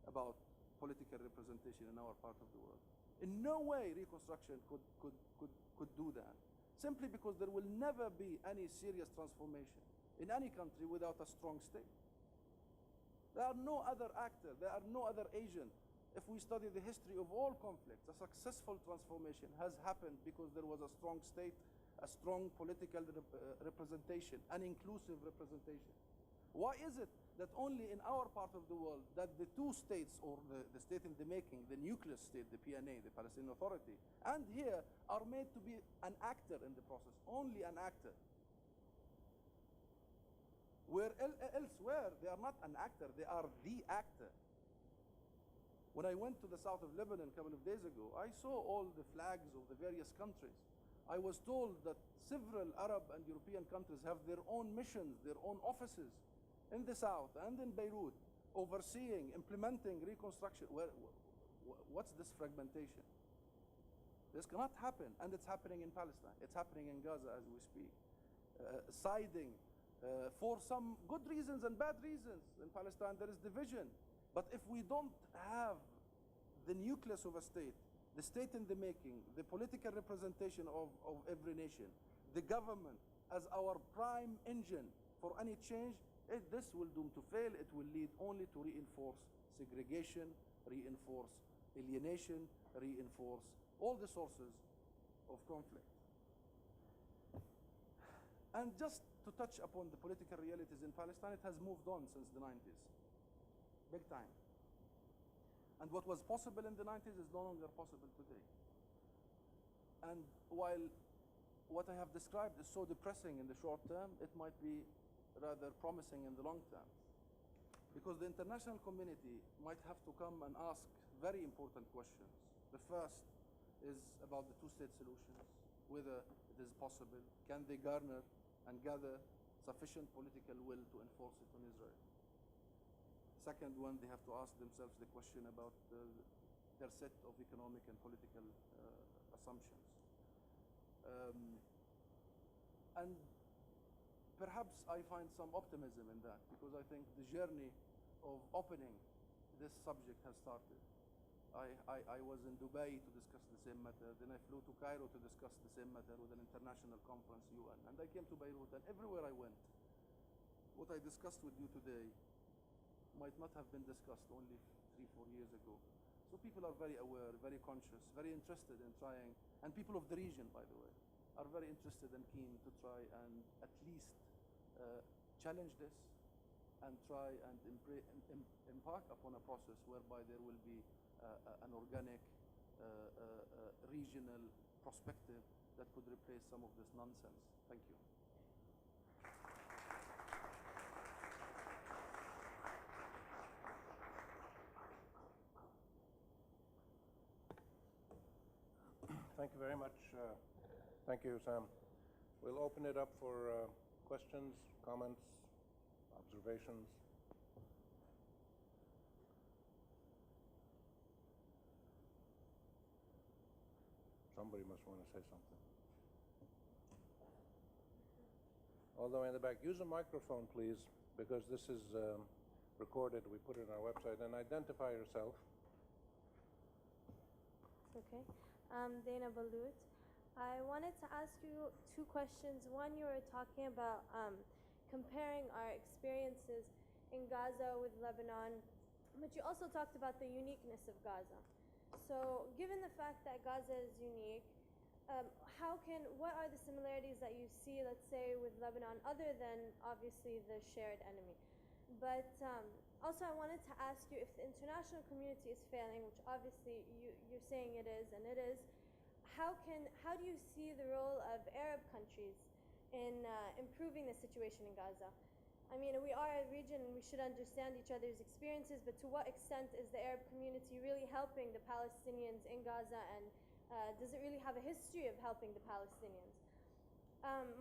about political representation in our part of the world. In no way reconstruction could do that, simply because there will never be any serious transformation in any country without a strong state. There are no other actor, there are no other agent. If we study the history of all conflicts, a successful transformation has happened because there was a strong state, a strong political representation, an inclusive representation. Why is it that only in our part of the world that the two states, or the state in the making, the nucleus state, the PNA, the Palestinian Authority, and here are made to be an actor in the process, only an actor? Where elsewhere, they are not an actor, they are the actor. When I went to the south of Lebanon a couple of days ago, I saw all the flags of the various countries. I was told that several Arab and European countries have their own missions, their own offices in the south and in Beirut, overseeing, implementing reconstruction. What's this fragmentation? This cannot happen, and it's happening in Palestine. It's happening in Gaza as we speak. Siding for some good reasons and bad reasons. In Palestine there is division. But if we don't have the nucleus of a state, the state in the making, the political representation of every nation, the government as our prime engine for any change, this will doom to fail. It will lead only to reinforce segregation, reinforce alienation, reinforce all the sources of conflict. And just to touch upon the political realities in Palestine, it has moved on since the 90s, big time. And what was possible in the 90s is no longer possible today. And while what I have described is so depressing in the short term, it might be rather promising in the long term. Because the international community might have to come and ask very important questions. The first is about the two-state solution, whether it is possible, can they garner and gather sufficient political will to enforce it on Israel. Second one, they have to ask themselves the question about their set of economic and political assumptions. And perhaps I find some optimism in that, because I think the journey of opening this subject has started. I was in Dubai to discuss the same matter, then I flew to Cairo to discuss the same matter with an international conference, UN, and I came to Beirut, and everywhere I went, what I discussed with you today might not have been discussed only 3-4 years ago. So people are very aware, very conscious, very interested in trying, and people of the region, by the way, are very interested and keen to try and at least challenge this and try and embark upon a process whereby there will be an organic regional perspective that could replace some of this nonsense. Thank you. Thank you very much. Thank you, Sam. We'll open it up for questions, comments, observations. Somebody must want to say something. All the way in the back. Use a microphone, please, because this is recorded. We put it on our website. And identify yourself. Okay. Dana Balut. I wanted to ask you two questions. One, you were talking about comparing our experiences in Gaza with Lebanon, but you also talked about the uniqueness of Gaza. So given the fact that Gaza is unique, what are the similarities that you see, let's say, with Lebanon, other than obviously the shared enemy? But also I wanted to ask you, if the international community is failing, which obviously you're saying it is, and it is, how do you see the role of Arab countries in improving the situation in Gaza? I mean, we are a region and we should understand each other's experiences, but to what extent is the Arab community really helping the Palestinians in Gaza, and does it really have a history of helping the Palestinians?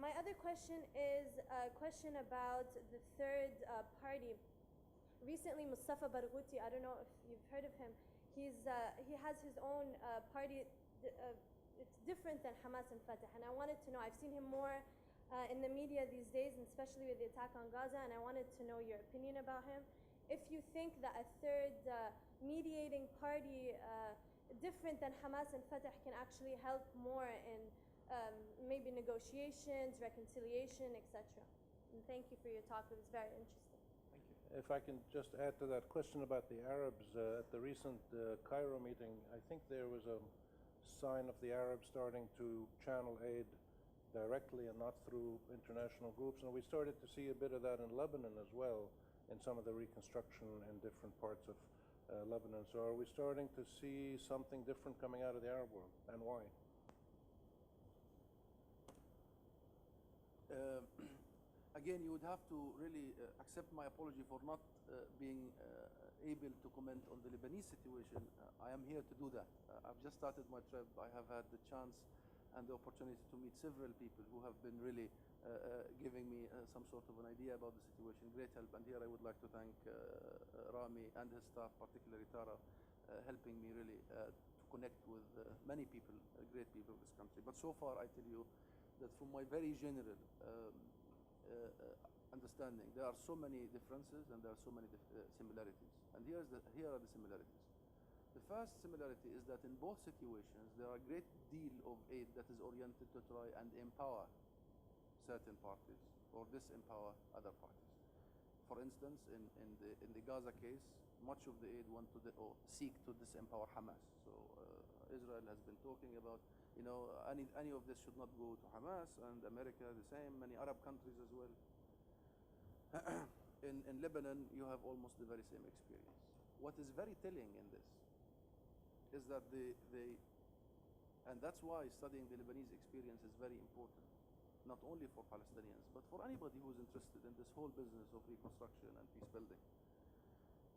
My other question is a question about the third party. Recently, Mustafa Barghouti, I don't know if you've heard of him, he has his own party. It's different than Hamas and Fatah, and I wanted to know, I've seen him more in the media these days, and especially with the attack on Gaza, and I wanted to know your opinion about him. If you think that a third mediating party different than Hamas and Fatah can actually help more in maybe negotiations, reconciliation, etc. And thank you for your talk. It was very interesting. Thank you. If I can just add to that question about the Arabs, at the recent Cairo meeting, I think there was a sign of the Arabs starting to channel aid directly and not through international groups. And we started to see a bit of that in Lebanon as well, in some of the reconstruction in different parts of Lebanon. So are we starting to see something different coming out of the Arab world, and why? Again, you would have to really accept my apology for not being able to comment on the Lebanese situation. I am here to do that. I've just started my trip. I have had the chance and the opportunity to meet several people who have been really giving me some sort of an idea about the situation. Great help. And here I would like to thank Rami and his staff, particularly Tara, helping me really to connect with many people, great people of this country. But so far, I tell you that from my very general understanding, there are so many differences and there are so many similarities. And here are the similarities. The first similarity is that in both situations, there are a great deal of aid that is oriented to try and empower certain parties or disempower other parties. For instance, in the Gaza case, much of the aid want to or seek to disempower Hamas. So Israel has been talking about You know, any of this should not go to Hamas, and America the same, many Arab countries as well. In Lebanon, you have almost the very same experience. What is very telling in this is that and that's why studying the Lebanese experience is very important, not only for Palestinians, but for anybody who's interested in this whole business of reconstruction and peace building.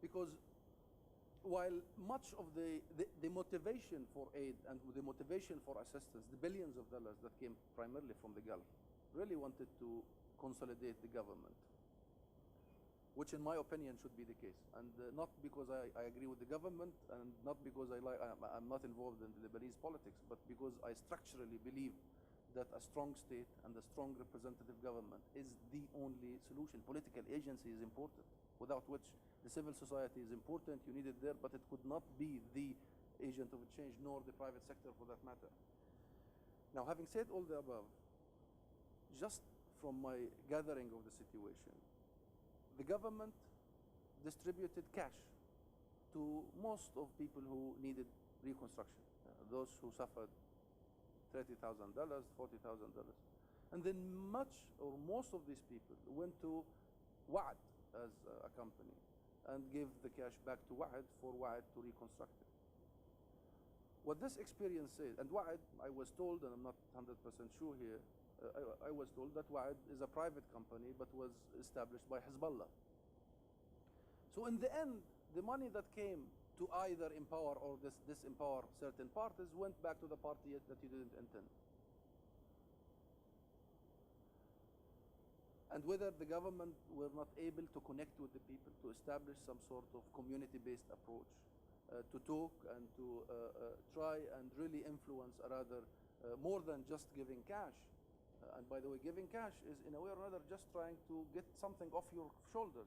Because while much of the motivation for aid and the motivation for assistance, the billions of dollars that came primarily from the Gulf, really wanted to consolidate the government, which in my opinion should be the case. And not because I agree with the government, and not because I'm not involved in the Lebanese politics, but because I structurally believe that a strong state and a strong representative government is the only solution. Political agency is important, without which the civil society is important, you need it there, but it could not be the agent of change, nor the private sector for that matter. Now, having said all the above, just from my gathering of the situation, the government distributed cash to most of people who needed reconstruction, those who suffered $30,000, $40,000. And then much or most of these people went to Wa'ad as a company and gave the cash back to Wa'ad for Wa'ad to reconstruct it. What this experience says, and Wa'ad, I was told, and I'm not 100% sure here, I was told that Wa'ad is a private company but was established by Hezbollah. So in the end, the money that came to either empower or disempower certain parties went back to the party that you didn't intend. And whether the government were not able to connect with the people, to establish some sort of community-based approach, to talk and to try and really influence, or rather, more than just giving cash. And by the way, giving cash is in a way or another just trying to get something off your shoulders.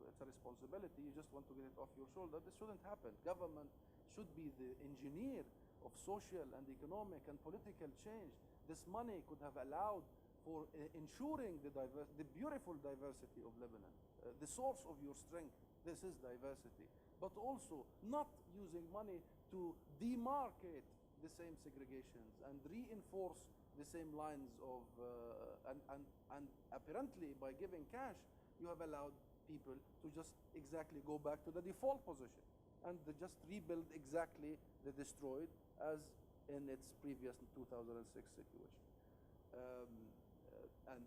It's a responsibility, you just want to get it off your shoulder. This shouldn't happen. Government should be the engineer of social and economic and political change. This money could have allowed for ensuring the beautiful diversity of Lebanon, the source of your strength. This is diversity, but also not using money to demarcate the same segregations and reinforce the same lines of, and apparently by giving cash, you have allowed people to just exactly go back to the default position and they just rebuild exactly the destroyed as in its previous 2006 situation. And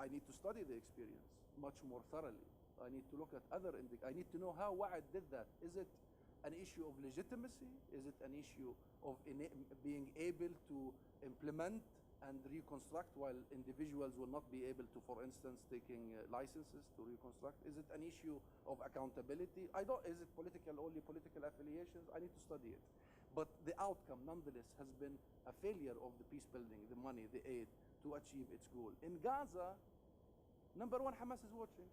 I need to study the experience much more thoroughly. I need to look at other I need to know how Wa'ad did that. Is it an issue of legitimacy? Is it an issue of being able to implement and reconstruct while individuals will not be able to, for instance, taking licenses to reconstruct? Is it an issue of accountability? Is it only political affiliations? I need to study it. But the outcome, nonetheless, has been a failure of the peace building, the money, the aid, to achieve its goal. In Gaza, number one, Hamas is watching.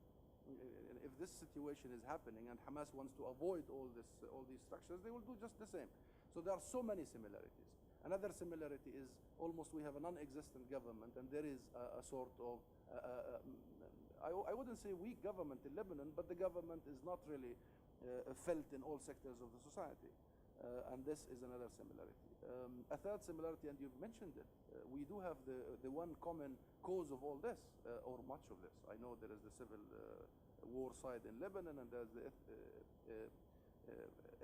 If this situation is happening and Hamas wants to avoid all these structures, they will do just the same. So there are so many similarities. Another similarity is almost we have a non-existent government, and there is a sort of, I wouldn't say weak government in Lebanon, but the government is not really felt in all sectors of the society. And this is another similarity. A third similarity, and you've mentioned it, we do have the one common cause of all this, or much of this. I know there is the civil war side in Lebanon, and there's the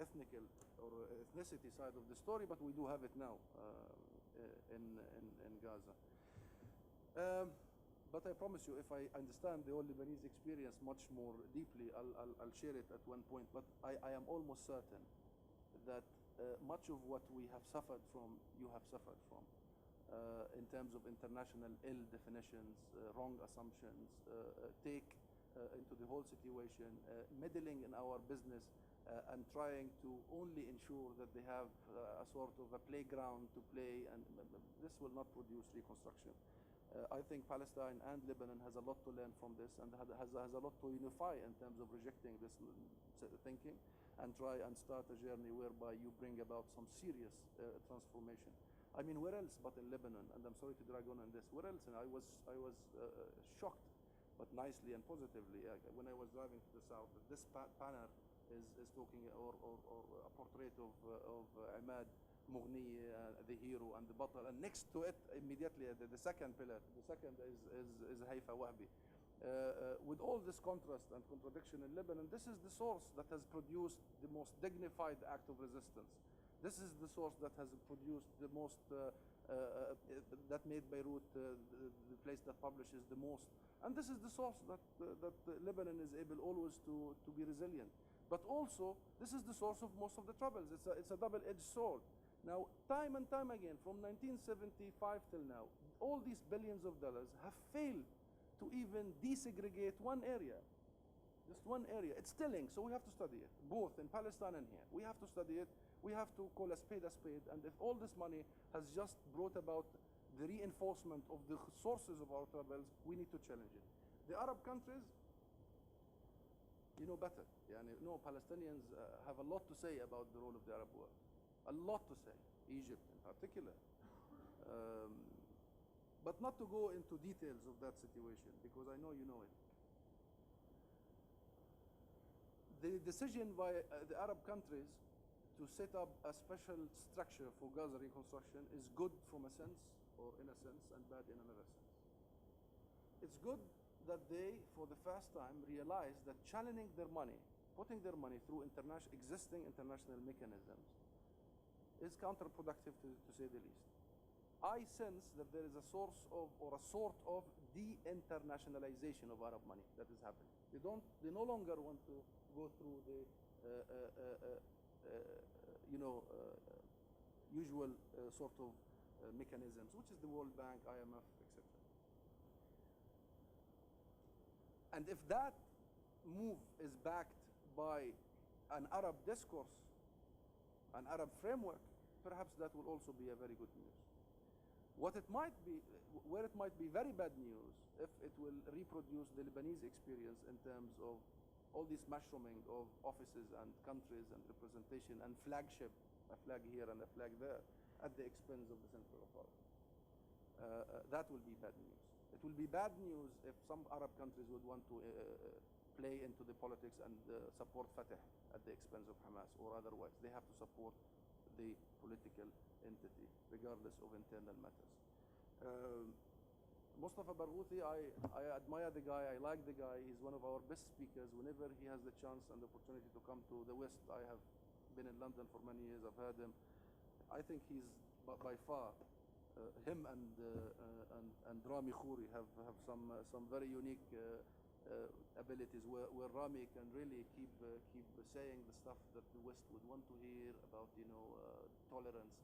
ethnical or ethnicity side of the story, but we do have it now in Gaza. But I promise you, if I understand the whole Lebanese experience much more deeply, I'll share it at one point. But I am almost certain that much of what we have suffered from, you have suffered from, in terms of international ill definitions, wrong assumptions, take into the whole situation, meddling in our business, and trying to only ensure that they have a sort of a playground to play, and this will not produce reconstruction. I think Palestine and Lebanon has a lot to learn from this, and has a lot to unify in terms of rejecting this thinking, and try and start a journey whereby you bring about some serious transformation. I mean, where else but in Lebanon? And I'm sorry to drag on this. Where else? And I was shocked, but nicely and positively, when I was driving to the south. This banner is talking, or a portrait of Ahmad Mughni, the hero and the battle, and next to it immediately the second pillar, the second is Haifa Wahbi. With all this contrast and contradiction in Lebanon, this is the source that has produced the most dignified act of resistance. This is the source that has produced the most, that made Beirut the place that publishes the most. And this is the source that Lebanon is able always to be resilient. But also, this is the source of most of the troubles. It's a double-edged sword. Now, time and time again, from 1975 till now, all these billions of dollars have failed to even desegregate one area. Just one area. It's stilling, so we have to study it, both in Palestine and here. We have to study it. We have to call a spade, and if all this money has just brought about the reinforcement of the sources of our troubles, we need to challenge it. The Arab countries, you know better. No, Palestinians have a lot to say about the role of the Arab world. A lot to say, Egypt in particular. But not to go into details of that situation, because I know you know it. The decision by the Arab countries to set up a special structure for Gaza reconstruction is good from a sense, or in a sense, and bad in another sense. It's good that they, for the first time, realize that channeling their money, putting their money through existing international mechanisms, is counterproductive to say the least. I sense that there is a source of, or a sort of de-internationalization of Arab money that is happening. They no longer want to go through the usual sort of mechanisms, which is the World Bank, IMF, etc. And if that move is backed by an Arab discourse, an Arab framework, perhaps that will also be a very good news. Where it might be very bad news, if it will reproduce the Lebanese experience in terms of all this mushrooming of offices and countries and representation and flagship, a flag here and a flag there, at the expense of the central authority. That will be bad news. It will be bad news if some Arab countries would want to play into the politics and support Fatah at the expense of Hamas or otherwise. They have to support the political entity, regardless of internal matters. Mustafa Barghouthi, I admire the guy, I like the guy. He's one of our best speakers. Whenever he has the chance and the opportunity to come to the West, I have been in London for many years, I've heard him. I think he's by far, him and Rami Khouri have some very unique abilities where Rami can really keep saying the stuff that the West would want to hear about, tolerance,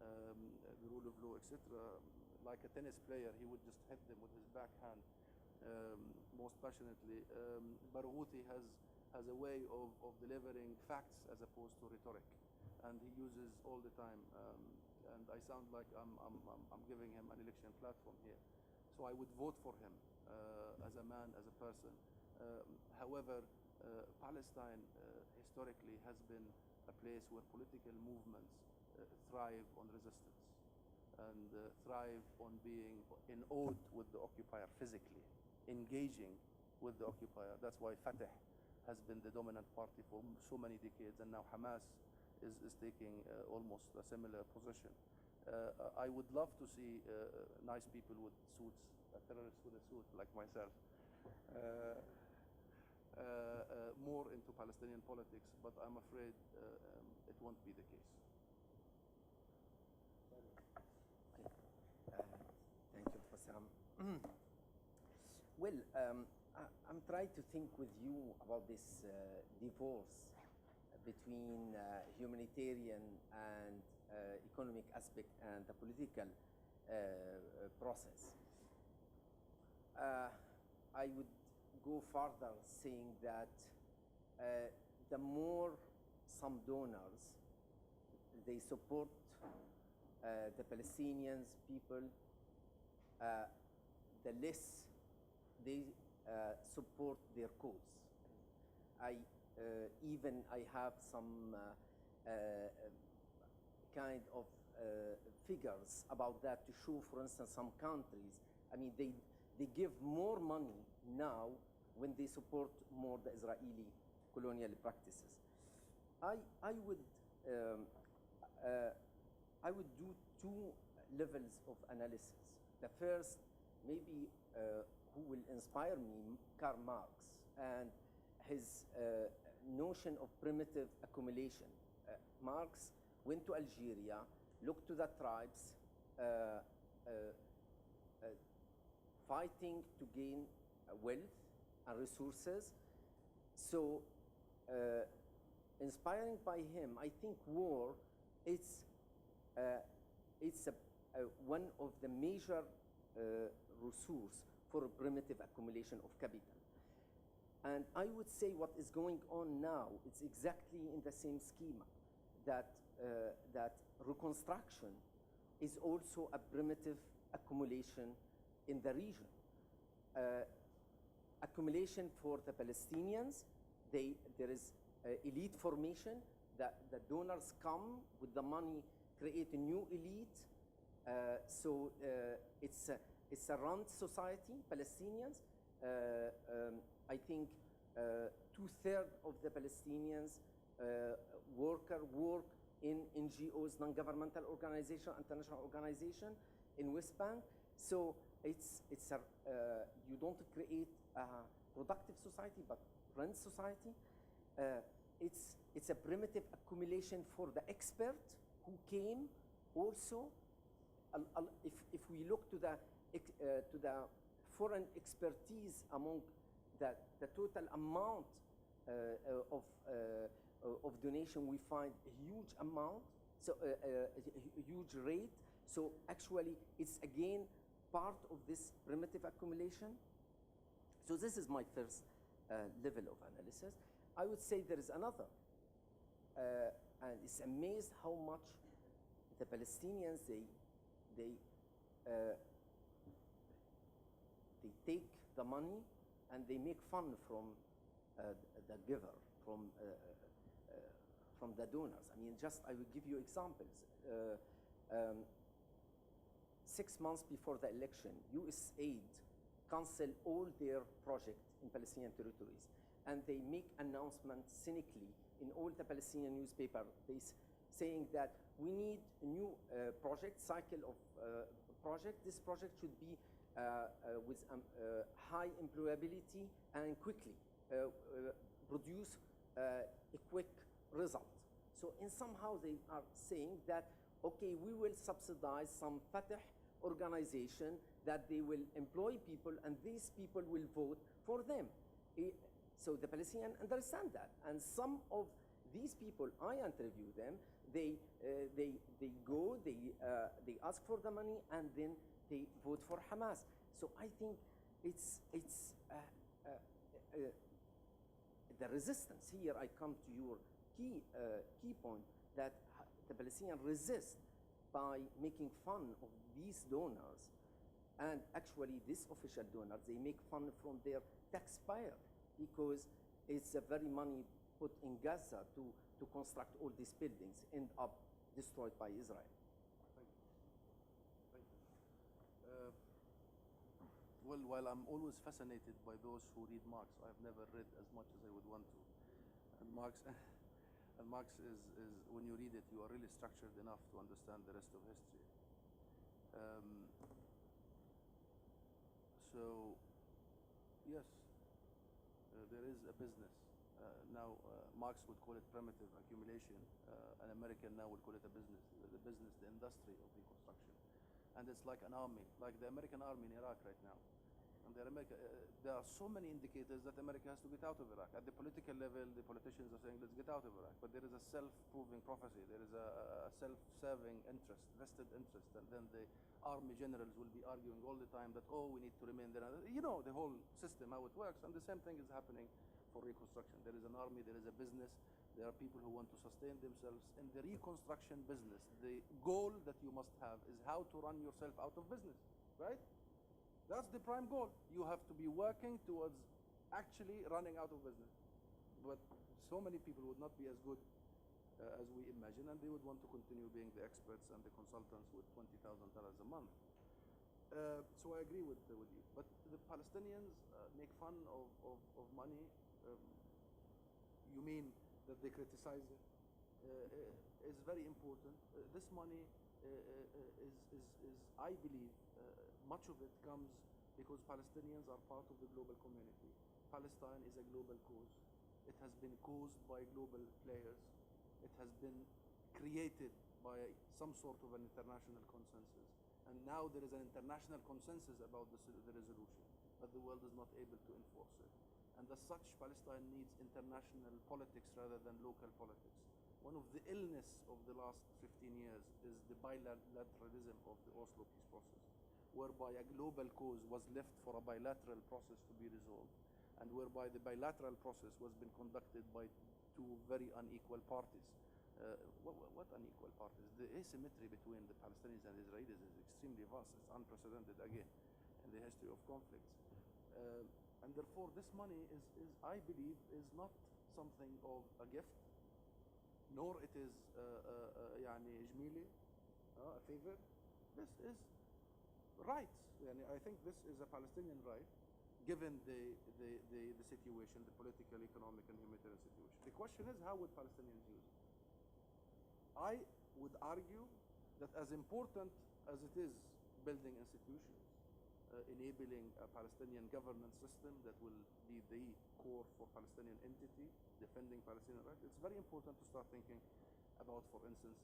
the rule of law, etc. Like a tennis player, he would just hit them with his backhand most passionately. Barghouthi has a way of delivering facts as opposed to rhetoric, and he uses all the time. And I sound like I'm giving him an election platform here. So I would vote for him as a man, as a person. However, Palestine historically has been a place where political movements thrive on resistance and thrive on being in ode with the occupier physically, engaging with the occupier. That's why Fatah has been the dominant party for so many decades, and now Hamas is taking almost a similar position. I would love to see nice people with suits, a terrorist with a suit like myself, more into Palestinian politics, but I'm afraid it won't be the case. Thank you, Husam. Well, I'm trying to think with you about this divorce between humanitarian and economic aspect and the political process. I would go further saying that the more some donors they support the Palestinians people, the less they support their cause. I have some kind of figures about that to show, for instance, some countries, I mean, they give more money now when they support more the Israeli colonial practices. I would I would do two levels of analysis. The first, maybe who will inspire me, Karl Marx, and his notion of primitive accumulation. Marx went to Algeria, looked to the tribes, fighting to gain wealth and resources. So, inspiring by him, I think war it's one of the major resource for a primitive accumulation of capital. And I would say what is going on now, it's exactly in the same schema, that reconstruction is also a primitive accumulation in the region. Accumulation for the Palestinians, there is elite formation, that the donors come with the money, create a new elite. So it's a rent society, Palestinians. I think 2/3 of the Palestinians work in NGOs, non-governmental organization, international organization in West Bank. So it's a you don't create a productive society, but rent society. It's a primitive accumulation for the expert who came also. If we look to the foreign expertise among the total amount of donation, we find a huge amount, so a huge rate. So actually, it's again part of this primitive accumulation. So this is my first level of analysis. I would say there is another, and it's amazed how much the Palestinians they take the money and they make fun from the giver, from the donors. I mean, I will give you examples. 6 months before the election, USAID canceled all their projects in Palestinian territories, and they make announcements cynically in all the Palestinian newspapers, saying that we need a new cycle of project. This project should be with high employability and quickly produce a quick result. So in somehow they are saying that, okay, we will subsidize some Fatah organization that they will employ people and these people will vote for them. So the Palestinians understand that, and some of these people, I interview them, they go, they ask for the money, and then they vote for Hamas. So I think it's the resistance here. I come to your key point, that the Palestinians resist by making fun of these donors, and actually these official donors, they make fun from their taxpayer, because it's a very money put in Gaza to construct all these buildings, end up destroyed by Israel. Thank you. Thank you. Well, while I'm always fascinated by those who read Marx, I've never read as much as I would want to. And Marx is when you read it, you are really structured enough to understand the rest of history. So, yes, there is a business. Now, Marx would call it primitive accumulation. An American now would call it a business. The industry of Reconstruction. And it's like an army, like the American army in Iraq right now. And there are so many indicators that America has to get out of Iraq. At the political level, the politicians are saying, let's get out of Iraq. But there is a self-proving prophecy. There is a self-serving interest, vested interest. And then the army generals will be arguing all the time that, oh, we need to remain there. You know, the whole system, how it works. And the same thing is happening for Reconstruction. There is an army, there is a business. There are people who want to sustain themselves. In the Reconstruction business, the goal that you must have is how to run yourself out of business, right? That's the prime goal. You have to be working towards actually running out of business. But so many people would not be as good as we imagine, and they would want to continue being the experts and the consultants with $20,000 a month. So I agree with you. But the Palestinians make fun of money. You mean that they criticize it? It's very important. This money I believe, much of it comes because Palestinians are part of the global community. Palestine is a global cause. It has been caused by global players. It has been created by some sort of an international consensus. And now there is an international consensus about the resolution, but the world is not able to enforce it. And as such, Palestine needs international politics rather than local politics. One of the illness of the last 15 years is the bilateralism of the Oslo peace process, whereby a global cause was left for a bilateral process to be resolved, and whereby the bilateral process was being conducted by two very unequal parties. What unequal parties? The asymmetry between the Palestinians and Israelis is extremely vast. It's unprecedented again in the history of conflicts. And therefore, this money I believe, is not something of a gift, nor it is يعني جميلة, a favor. This is rights. I think this is a Palestinian right, given the situation, the political, economic, and humanitarian situation. The question is, how would Palestinians use it? I would argue that as important as it is building institutions, enabling a Palestinian governance system that will be the core for Palestinian entity, defending Palestinian rights, it's very important to start thinking about, for instance,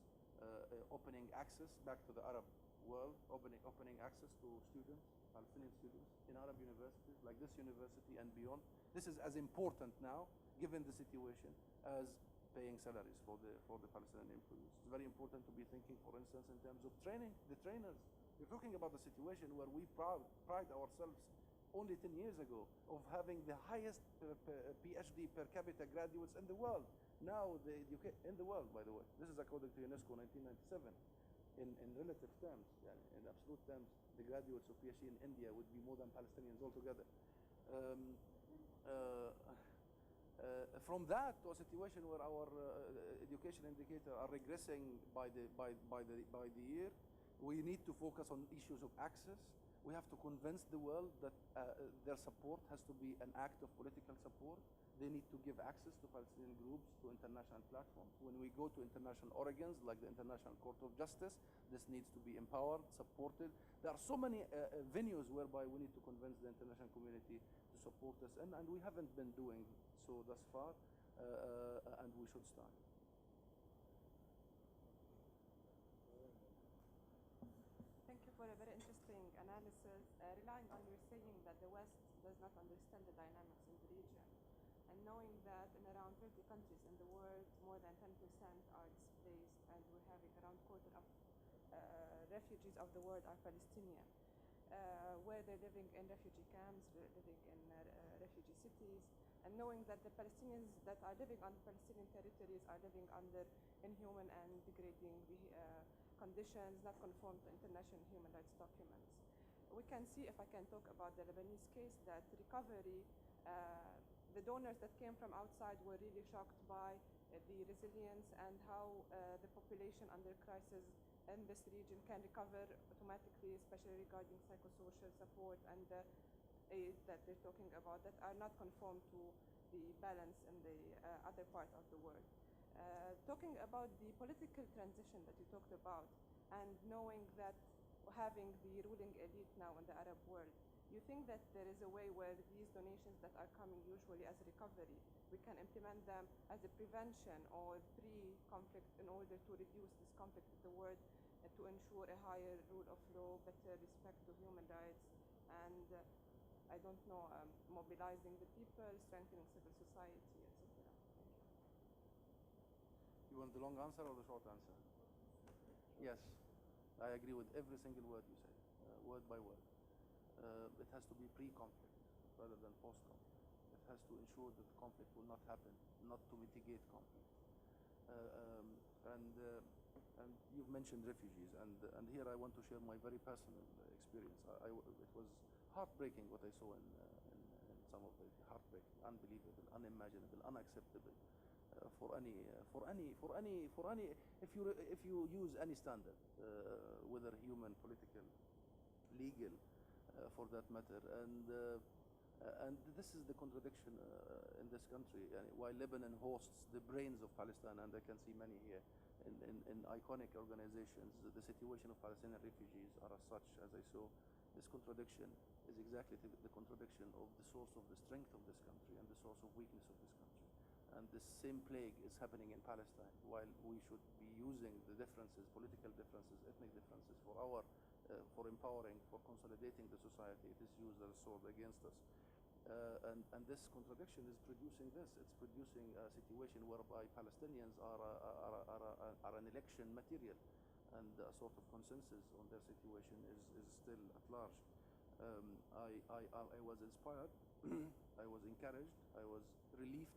opening access back to the Arab world, opening access to students, Palestinian students in Arab universities, like this university and beyond. This is as important now, given the situation, as paying salaries for the Palestinian employees. It's very important to be thinking, for instance, in terms of training the trainers. We're talking about the situation where we pride ourselves only 10 years ago of having the highest PhD per capita graduates in the world. Now, in the world, by the way, this is according to UNESCO 1997. In relative terms, in absolute terms, the graduates of PhD in India would be more than Palestinians altogether. From that to a situation where our education indicators are regressing by the year, we need to focus on issues of access. We have to convince the world that their support has to be an act of political support. They need to give access to Palestinian groups, to international platforms. When we go to international organs like the International Court of Justice, this needs to be empowered, supported. There are so many venues whereby we need to convince the international community to support us, and we haven't been doing so thus far, and we should start. Thank you for a very interesting analysis. Relying on your saying that the West does not understand the dynamics in the region, and knowing that in around 30 countries in the world, more than 10% are displaced, and we're having around a quarter of refugees of the world are Palestinian, where they're living in refugee camps, living in refugee cities, and knowing that the Palestinians that are living on Palestinian territories are living under inhuman and degrading conditions, not conform to international human rights documents. We can see, if I can talk about the Lebanese case, that recovery, the donors that came from outside were really shocked by the resilience and how the population under crisis in this region can recover automatically, especially regarding psychosocial support and the aid that they're talking about that are not conform to the balance in the other part of the world. Talking about the political transition that you talked about, and knowing that having the ruling elite now in the Arab world, you think that there is a way where these donations that are coming usually as recovery, we can implement them as a prevention or pre-conflict in order to reduce this conflict in the world, to ensure a higher rule of law, better respect to human rights, and I don't know, mobilizing the people, strengthening civil society, etc. Thank you. You want the long answer or the short answer? Yes, I agree with every single word you said, word by word. It has to be pre-conflict rather than post-conflict. It has to ensure that the conflict will not happen, not to mitigate conflict. And you've mentioned refugees, and here I want to share my very personal experience. It was heartbreaking what I saw in some of the heartbreaking, unbelievable, unimaginable, unacceptable for any. If you use any standard, whether human, political, legal, for that matter, and this is the contradiction in this country. While Lebanon hosts the brains of Palestine, and I can see many here in iconic organizations, the situation of Palestinian refugees are as such, as I saw. This contradiction is exactly the contradiction of the source of the strength of this country and the source of weakness of this country. And this same plague is happening in Palestine, while we should be using the differences, political differences, ethnic differences, for empowering, for consolidating the society. It is used as a sword against us. And this contradiction is producing this. It's producing a situation whereby Palestinians are an election material, and a sort of consensus on their situation is still at large. I was inspired, I was encouraged, I was relieved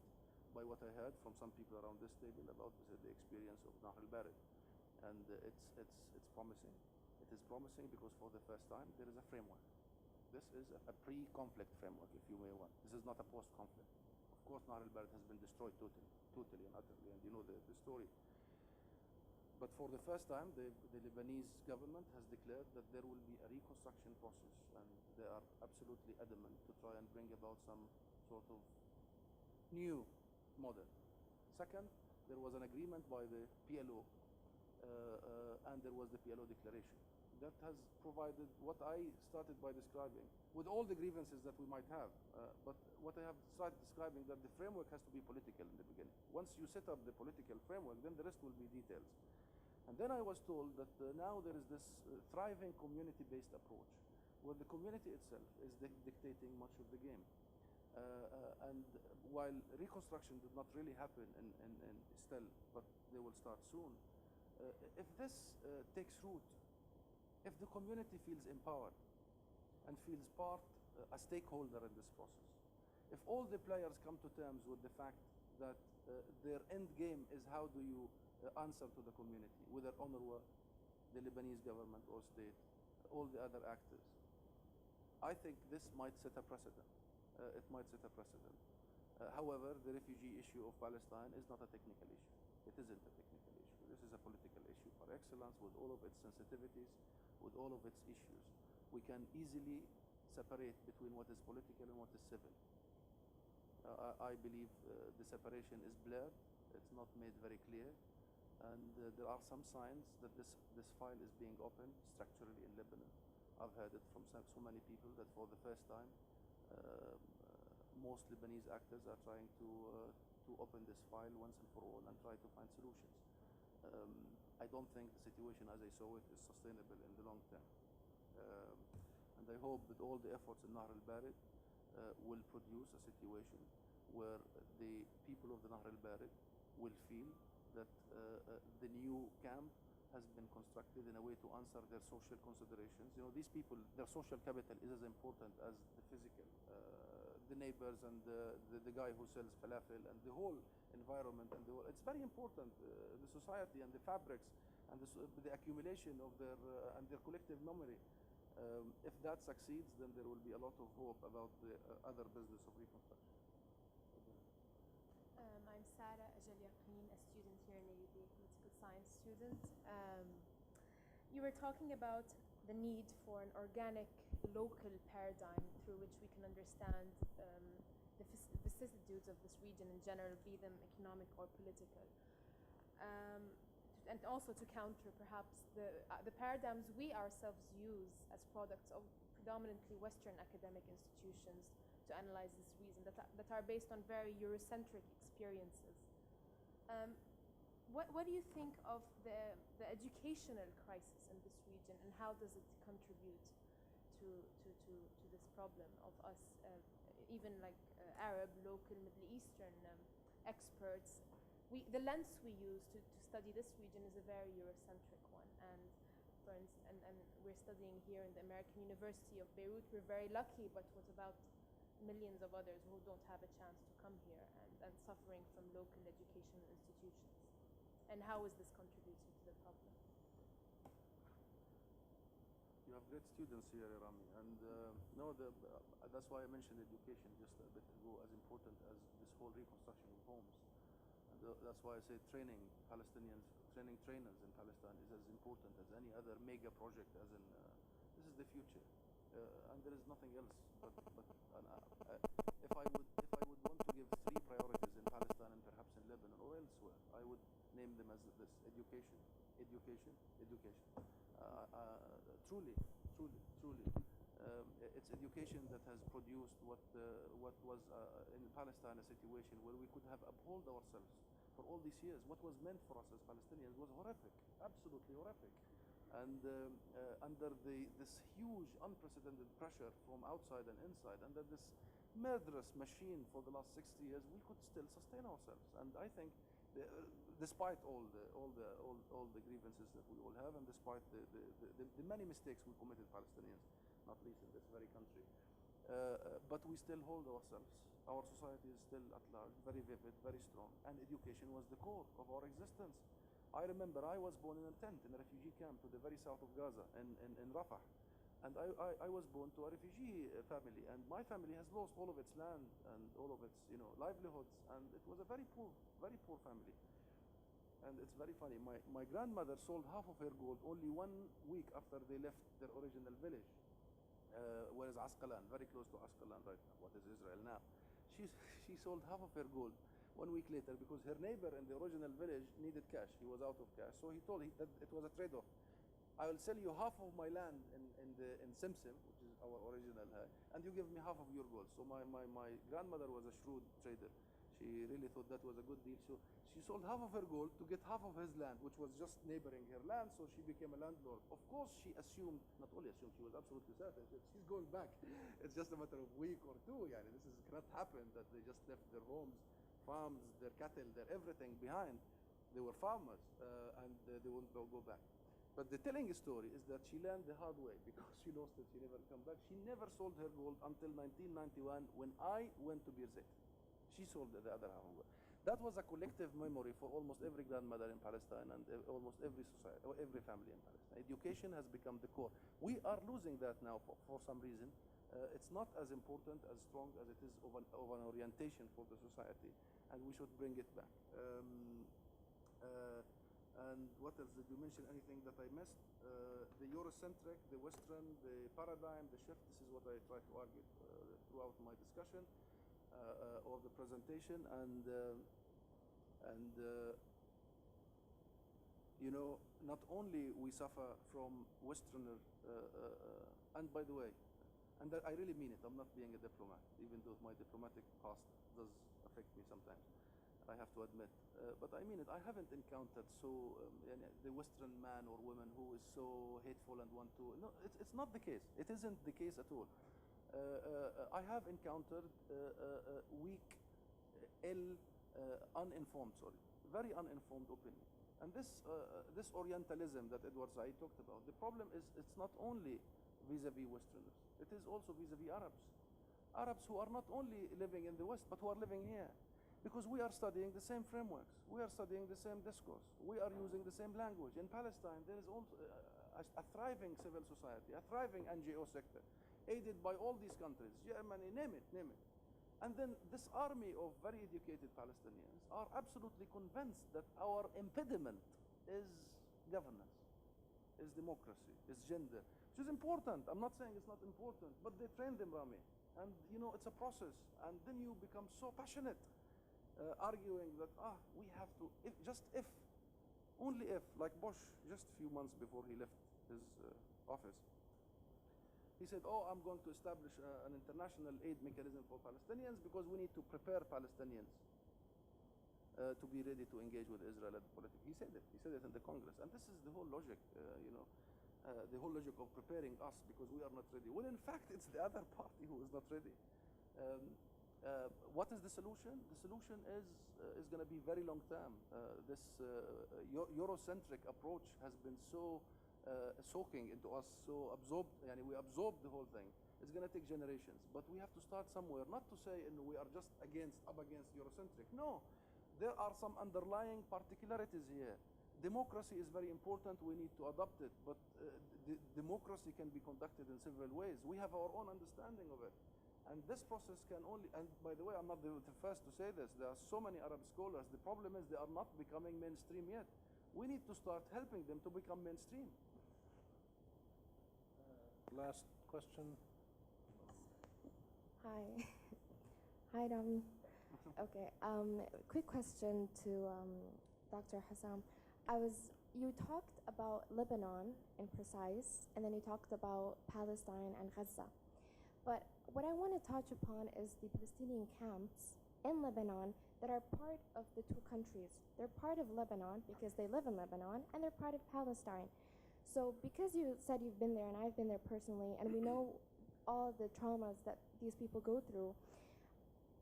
by what I heard from some people around this table about the experience of Nahr al-Bared. And it's promising. It is promising because for the first time there is a framework. This is a pre-conflict framework, if you may want. This is not a post-conflict. Of course, Nahr al-Bared has been destroyed totally and utterly, and you know the story. But for the first time, the Lebanese government has declared that there will be a reconstruction process, and they are absolutely adamant to try and bring about some sort of new model. Second, there was an agreement by the PLO, and there was the PLO declaration. That has provided what I started by describing, with all the grievances that we might have, but what I have started describing, that the framework has to be political in the beginning. Once you set up the political framework, then the rest will be details. And then I was told that now there is this thriving community-based approach, where the community itself is dictating much of the game. And while reconstruction did not really happen in still, but they will start soon, if this takes root, if the community feels empowered and feels a stakeholder in this process, if all the players come to terms with the fact that their end game is how do you answer to the community, whether UNRWA, the Lebanese government or state, all the other actors, I think this might set a precedent. It might set a precedent. However, the refugee issue of Palestine is not a technical issue. It isn't a technical issue. This is a political issue par excellence, with all of its sensitivities, with all of its issues. We can easily separate between what is political and what is civil. I believe the separation is blurred. It's not made very clear. And there are some signs that this file is being opened structurally in Lebanon. I've heard it from so many people that for the first time, most Lebanese actors are trying to open this file once and for all and try to find solutions. I don't think the situation as I saw it is sustainable in the long term. And I hope that all the efforts in Nahr al-Bared will produce a situation where the people of the Nahr al-Bared will feel that the new camp has been constructed in a way to answer their social considerations. You know, these people, their social capital is as important as the physical. The neighbors and the guy who sells falafel and the whole environment and it's very important. The society and the fabrics and the accumulation of their collective memory. If that succeeds, then there will be a lot of hope about the other business of reconstruction. I'm Sarah Ajal Yaqeen, a student here in AUB, political science student. You were talking about the need for an organic local paradigm through which we can understand the vicissitudes of this region in general, be them economic or political. And also to counter perhaps the paradigms we ourselves use as products of predominantly Western academic institutions to analyze this region that are based on very Eurocentric experiences. What do you think of the educational crisis in this region, and how does it contribute to this problem of us, even like Arab, local, Middle Eastern experts? The lens we use to study this region is a very Eurocentric one, and for instance, and we're studying here in the American University of Beirut. We're very lucky, but what about millions of others who don't have a chance to come here and suffering from local educational institutions? And how is this contributing to the problem? You have great students here, Rami, and that's why I mentioned education just a bit ago as important as this whole reconstruction of homes. And that's why I say training Palestinians, training trainers in Palestine is as important as any other mega project. As in, this is the future, and there is nothing else. But if I would want to give 3 priorities in Palestine and perhaps in Lebanon or elsewhere, I would name them as this: education, education. Truly, truly, truly. It's education that has produced what was in Palestine a situation where we could have upheld ourselves for all these years. What was meant for us as Palestinians was horrific, absolutely horrific. And under this huge, unprecedented pressure from outside and inside, under this murderous machine for the last 60 years, we could still sustain ourselves. And I think, despite all the grievances that we all have, and despite the many mistakes we committed, Palestinians, not least in this very country, but we still hold ourselves. Our society is still at large, very vivid, very strong, and education was the core of our existence. I remember I was born in a tent in a refugee camp to the very south of Gaza, in Rafah. And I was born to a refugee family, and my family has lost all of its land and all of its livelihoods, and it was a very poor family. And it's very funny, my grandmother sold half of her gold only 1 week after they left their original village, where is Asqalan, very close to Asqalan right now, what is Israel now. She sold half of her gold 1 week later because her neighbor in the original village needed cash. He was out of cash, so he told her that it was a trade-off. I will sell you half of my land in Simsim, which is our original, and you give me half of your gold. So my grandmother was a shrewd trader. She really thought that was a good deal. So she sold half of her gold to get half of his land, which was just neighboring her land. So she became a landlord. Of course, she assumed, not only assumed, she was absolutely certain that she's going back. It's just a matter of a week or two. Yeah, this cannot happen that they just left their homes, farms, their cattle, their everything behind. They were farmers, and they won't go back. But the telling story is that she learned the hard way because she lost it. She never come back. She never sold her gold until 1991 when I went to Beirut. She sold the other half of it. That was a collective memory for almost every grandmother in Palestine and almost every society or every family in Palestine. Education has become the core. We are losing that now for some reason. It's not as important, as strong as it is of an orientation for the society, and we should bring it back. And what else? Did you mention anything that I missed? The Eurocentric, the Western, the paradigm, the shift. This is what I try to argue throughout my discussion or the presentation. And not only we suffer from Westerner, and by the way, and I really mean it. I'm not being a diplomat, even though my diplomatic past does affect me sometimes. I have to admit, but I mean it. I haven't encountered the Western man or woman who is so hateful and want to. No, it's not the case. It isn't the case at all. I have encountered weak, very uninformed opinion. And this Orientalism that Edward Said talked about. The problem is it's not only vis-a-vis Westerners. It is also vis-a-vis Arabs. Arabs who are not only living in the West but who are living here. Because we are studying the same frameworks. We are studying the same discourse. We are using the same language. In Palestine, there is also a thriving civil society, a thriving NGO sector, aided by all these countries, Germany, name it. And then this army of very educated Palestinians are absolutely convinced that our impediment is governance, is democracy, is gender, which is important. I'm not saying it's not important, but they train them, Rami. And, it's a process. And then you become so passionate. Arguing that we have to, only if, like Bush, just a few months before he left his office, he said, I'm going to establish an international aid mechanism for Palestinians because we need to prepare Palestinians to be ready to engage with Israel at the politics. He said it in the Congress, and this is the whole logic, the whole logic of preparing us because we are not ready. Well, in fact, it's the other party who is not ready. What is the solution? The solution is going to be very long term. This Eurocentric approach has been so soaking into us, so absorbed, we absorbed the whole thing. It's going to take generations, but we have to start somewhere. Not to say we are just up against Eurocentric. No, there are some underlying particularities here. Democracy is very important. We need to adopt it, but democracy can be conducted in several ways. We have our own understanding of it. And this process can only, and by the way, I'm not the first to say this, there are so many Arab scholars. The problem is they are not becoming mainstream yet. We need to start helping them to become mainstream. Last question. Hi. Hi, Rami. Okay, quick question to Dr. Husam. I was you talked about Lebanon in precise, and then you talked about Palestine and Gaza. But what I want to touch upon is the Palestinian camps in Lebanon that are part of the two countries. They're part of Lebanon because they live in Lebanon, and they're part of Palestine. So because you said you've been there, and I've been there personally, and we know all the traumas that these people go through,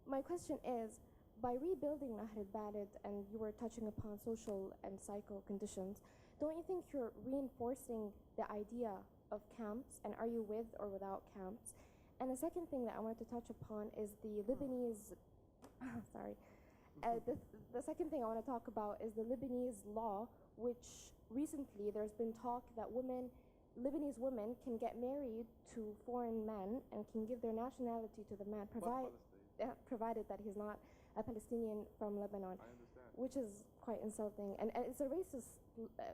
my question is, by rebuilding Nahr al-Bared, and you were touching upon social and psycho conditions, don't you think you're reinforcing the idea of camps, and are you with or without camps? And the second thing that I wanted to touch upon is the Lebanese, sorry, the second thing I want to talk about is the Lebanese law, which recently there's been talk that Lebanese women can get married to foreign men and can give their nationality to the man, provided that he's not a Palestinian from Lebanon, I understand. which is quite insulting. And it's a racist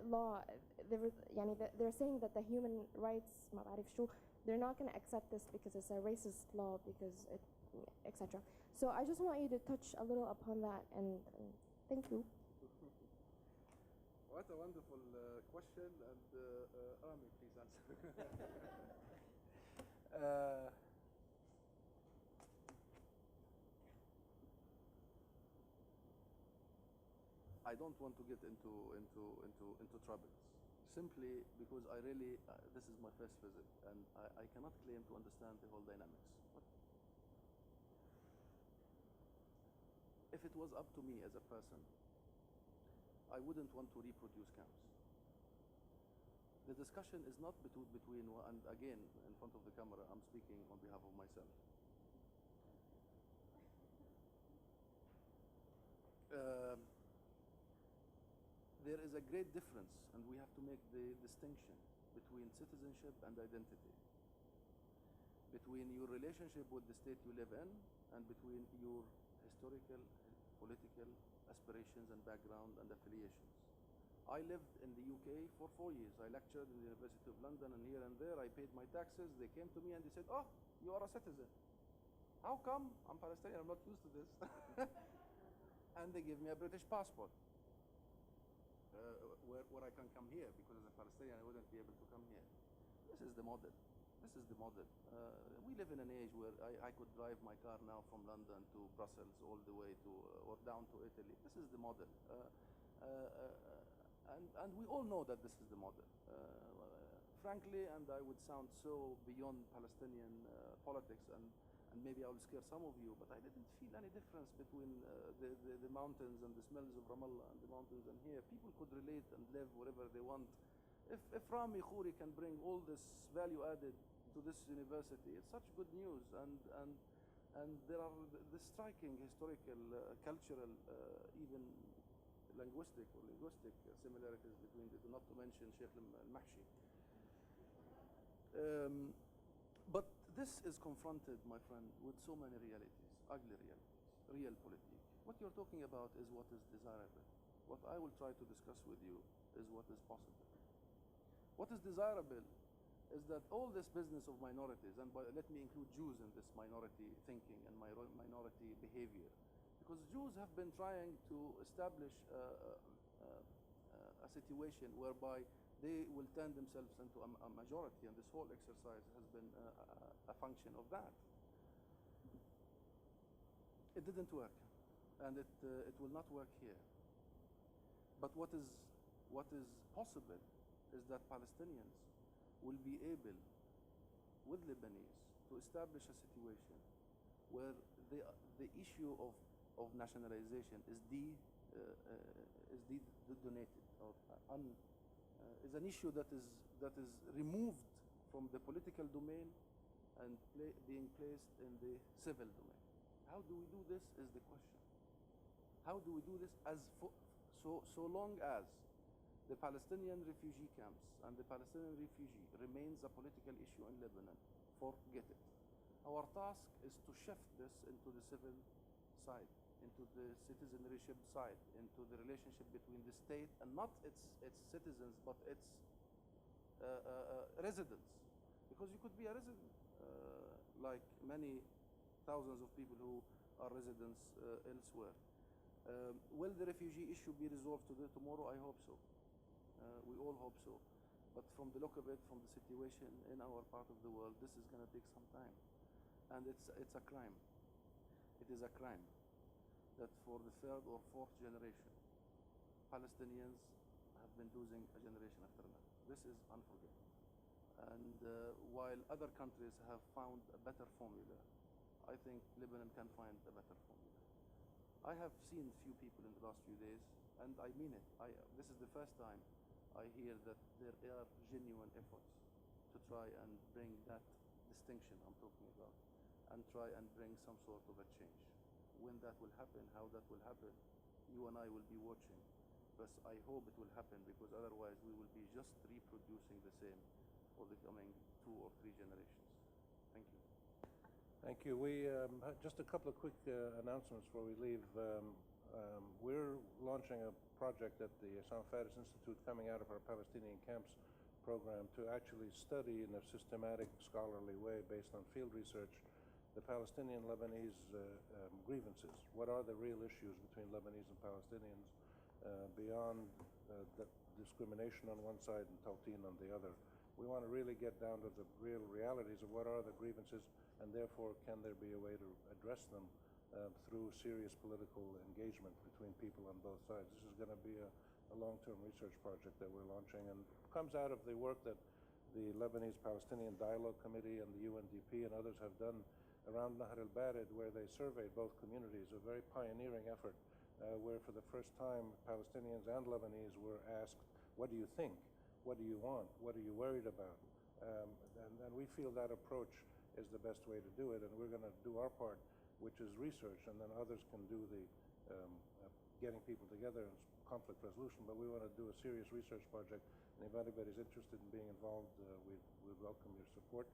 law. They're saying that the human rights, they're not going to accept this because it's a racist law, because etc. So I just want you to touch a little upon that, and thank you. What a wonderful question, and Rami, please answer. I don't want to get into troubles, simply because I really this is my first visit, and I cannot claim to understand the whole dynamics. But if it was up to me as a person, I wouldn't want to reproduce camps. The discussion is not between, and again, in front of the camera, I'm speaking on behalf of myself. There is a great difference, and we have to make the distinction between citizenship and identity, between your relationship with the state you live in, and between your historical, political aspirations and background and affiliations. I lived in the UK for 4 years. I lectured in the University of London and here and there. I paid my taxes. They came to me and they said, "Oh, you are a citizen. How come? I'm Palestinian. I'm not used to this." And they give me a British passport. Where I can come here, because as a Palestinian I wouldn't be able to come here. This is the model. This is the model. We live in an age where I could drive my car now from London to Brussels all the way to, or down to Italy. This is the model. And we all know that this is the model. Frankly, and I would sound so beyond Palestinian politics, and maybe I will scare some of you, but I didn't feel any difference between the mountains and the smells of Ramallah and the mountains and here. People could relate and live wherever they want. If Rami Khouri can bring all this value added to this university, it's such good news. And there are the striking historical, cultural, even linguistic similarities between the two, not to mention Sheikh al-Mahshi. But this is confronted, my friend, with so many realities, ugly realities, realpolitik. What you're talking about is what is desirable. What I will try to discuss with you is what is possible. What is desirable is that all this business of minorities, and let me include Jews in this minority thinking and minority behavior, because Jews have been trying to establish a situation whereby they will turn themselves into a majority, and this whole exercise has been a function of that. It didn't work, and it will not work here. But what is possible is that Palestinians will be able, with Lebanese, to establish a situation where the issue of nationalization is donated, or is an issue that is removed from the political domain and being placed in the civil domain. How do we do this is the question. How do we do this so long as the Palestinian refugee camps and the Palestinian refugee remains a political issue in Lebanon? Forget it. Our task is to shift this into the civil side, into the citizenship side, into the relationship between the state and not its citizens, but its residents. Because you could be a resident, like many thousands of people who are residents elsewhere. Will the refugee issue be resolved tomorrow? I hope so. We all hope so. But from the look of it, from the situation in our part of the world, this is going to take some time. And it's a crime. It is a crime that for the third or fourth generation, Palestinians have been losing a generation after another. This is unforgivable. And while other countries have found a better formula, I think Lebanon can find a better formula. I have seen few people in the last few days, and I mean it. This is the first time I hear that there are genuine efforts to try and bring that distinction I'm talking about, and try and bring some sort of a change. When that will happen, how that will happen, you and I will be watching. But I hope it will happen, because otherwise we will be just reproducing the same for the coming 2 or 3 generations. Thank you. Thank you. We just a couple of quick announcements before we leave. We're launching a project at the Issam Faris Institute coming out of our Palestinian camps program to actually study in a systematic, scholarly way based on field research the Palestinian-Lebanese grievances. What are the real issues between Lebanese and Palestinians beyond the discrimination on one side and Tawteen on the other? We want to really get down to the real realities of what are the grievances, and therefore can there be a way to address them through serious political engagement between people on both sides. This is going to be a long-term research project that we're launching, and comes out of the work that the Lebanese-Palestinian Dialogue Committee and the UNDP and others have done around Nahr al-Bared, where they surveyed both communities, a very pioneering effort where for the first time Palestinians and Lebanese were asked, what do you think? What do you want? What are you worried about? And we feel that approach is the best way to do it, and we're going to do our part, which is research, and then others can do the getting people together and conflict resolution. But we want to do a serious research project, and if anybody's interested in being involved, we'd welcome your support.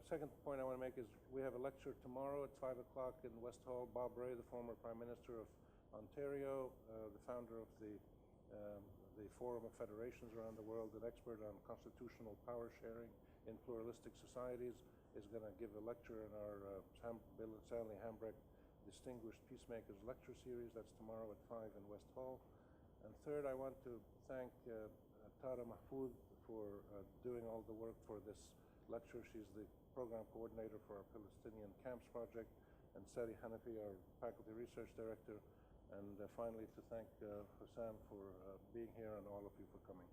Second point I want to make is we have a lecture tomorrow at 5 o'clock in West Hall. Bob Rae, the former Prime Minister of Ontario, the founder of the Forum of Federations around the world, an expert on constitutional power sharing in pluralistic societies, is going to give a lecture in our Bill and Stanley Hambrecht Distinguished Peacemakers Lecture Series. That's tomorrow at 5 in West Hall. And third, I want to thank Tara Mahfoud for doing all the work for this lecture. She's the program coordinator for our Palestinian Camps Project, and Sari Hanafi, our faculty research director. And finally, to thank Husam for being here, and all of you for coming.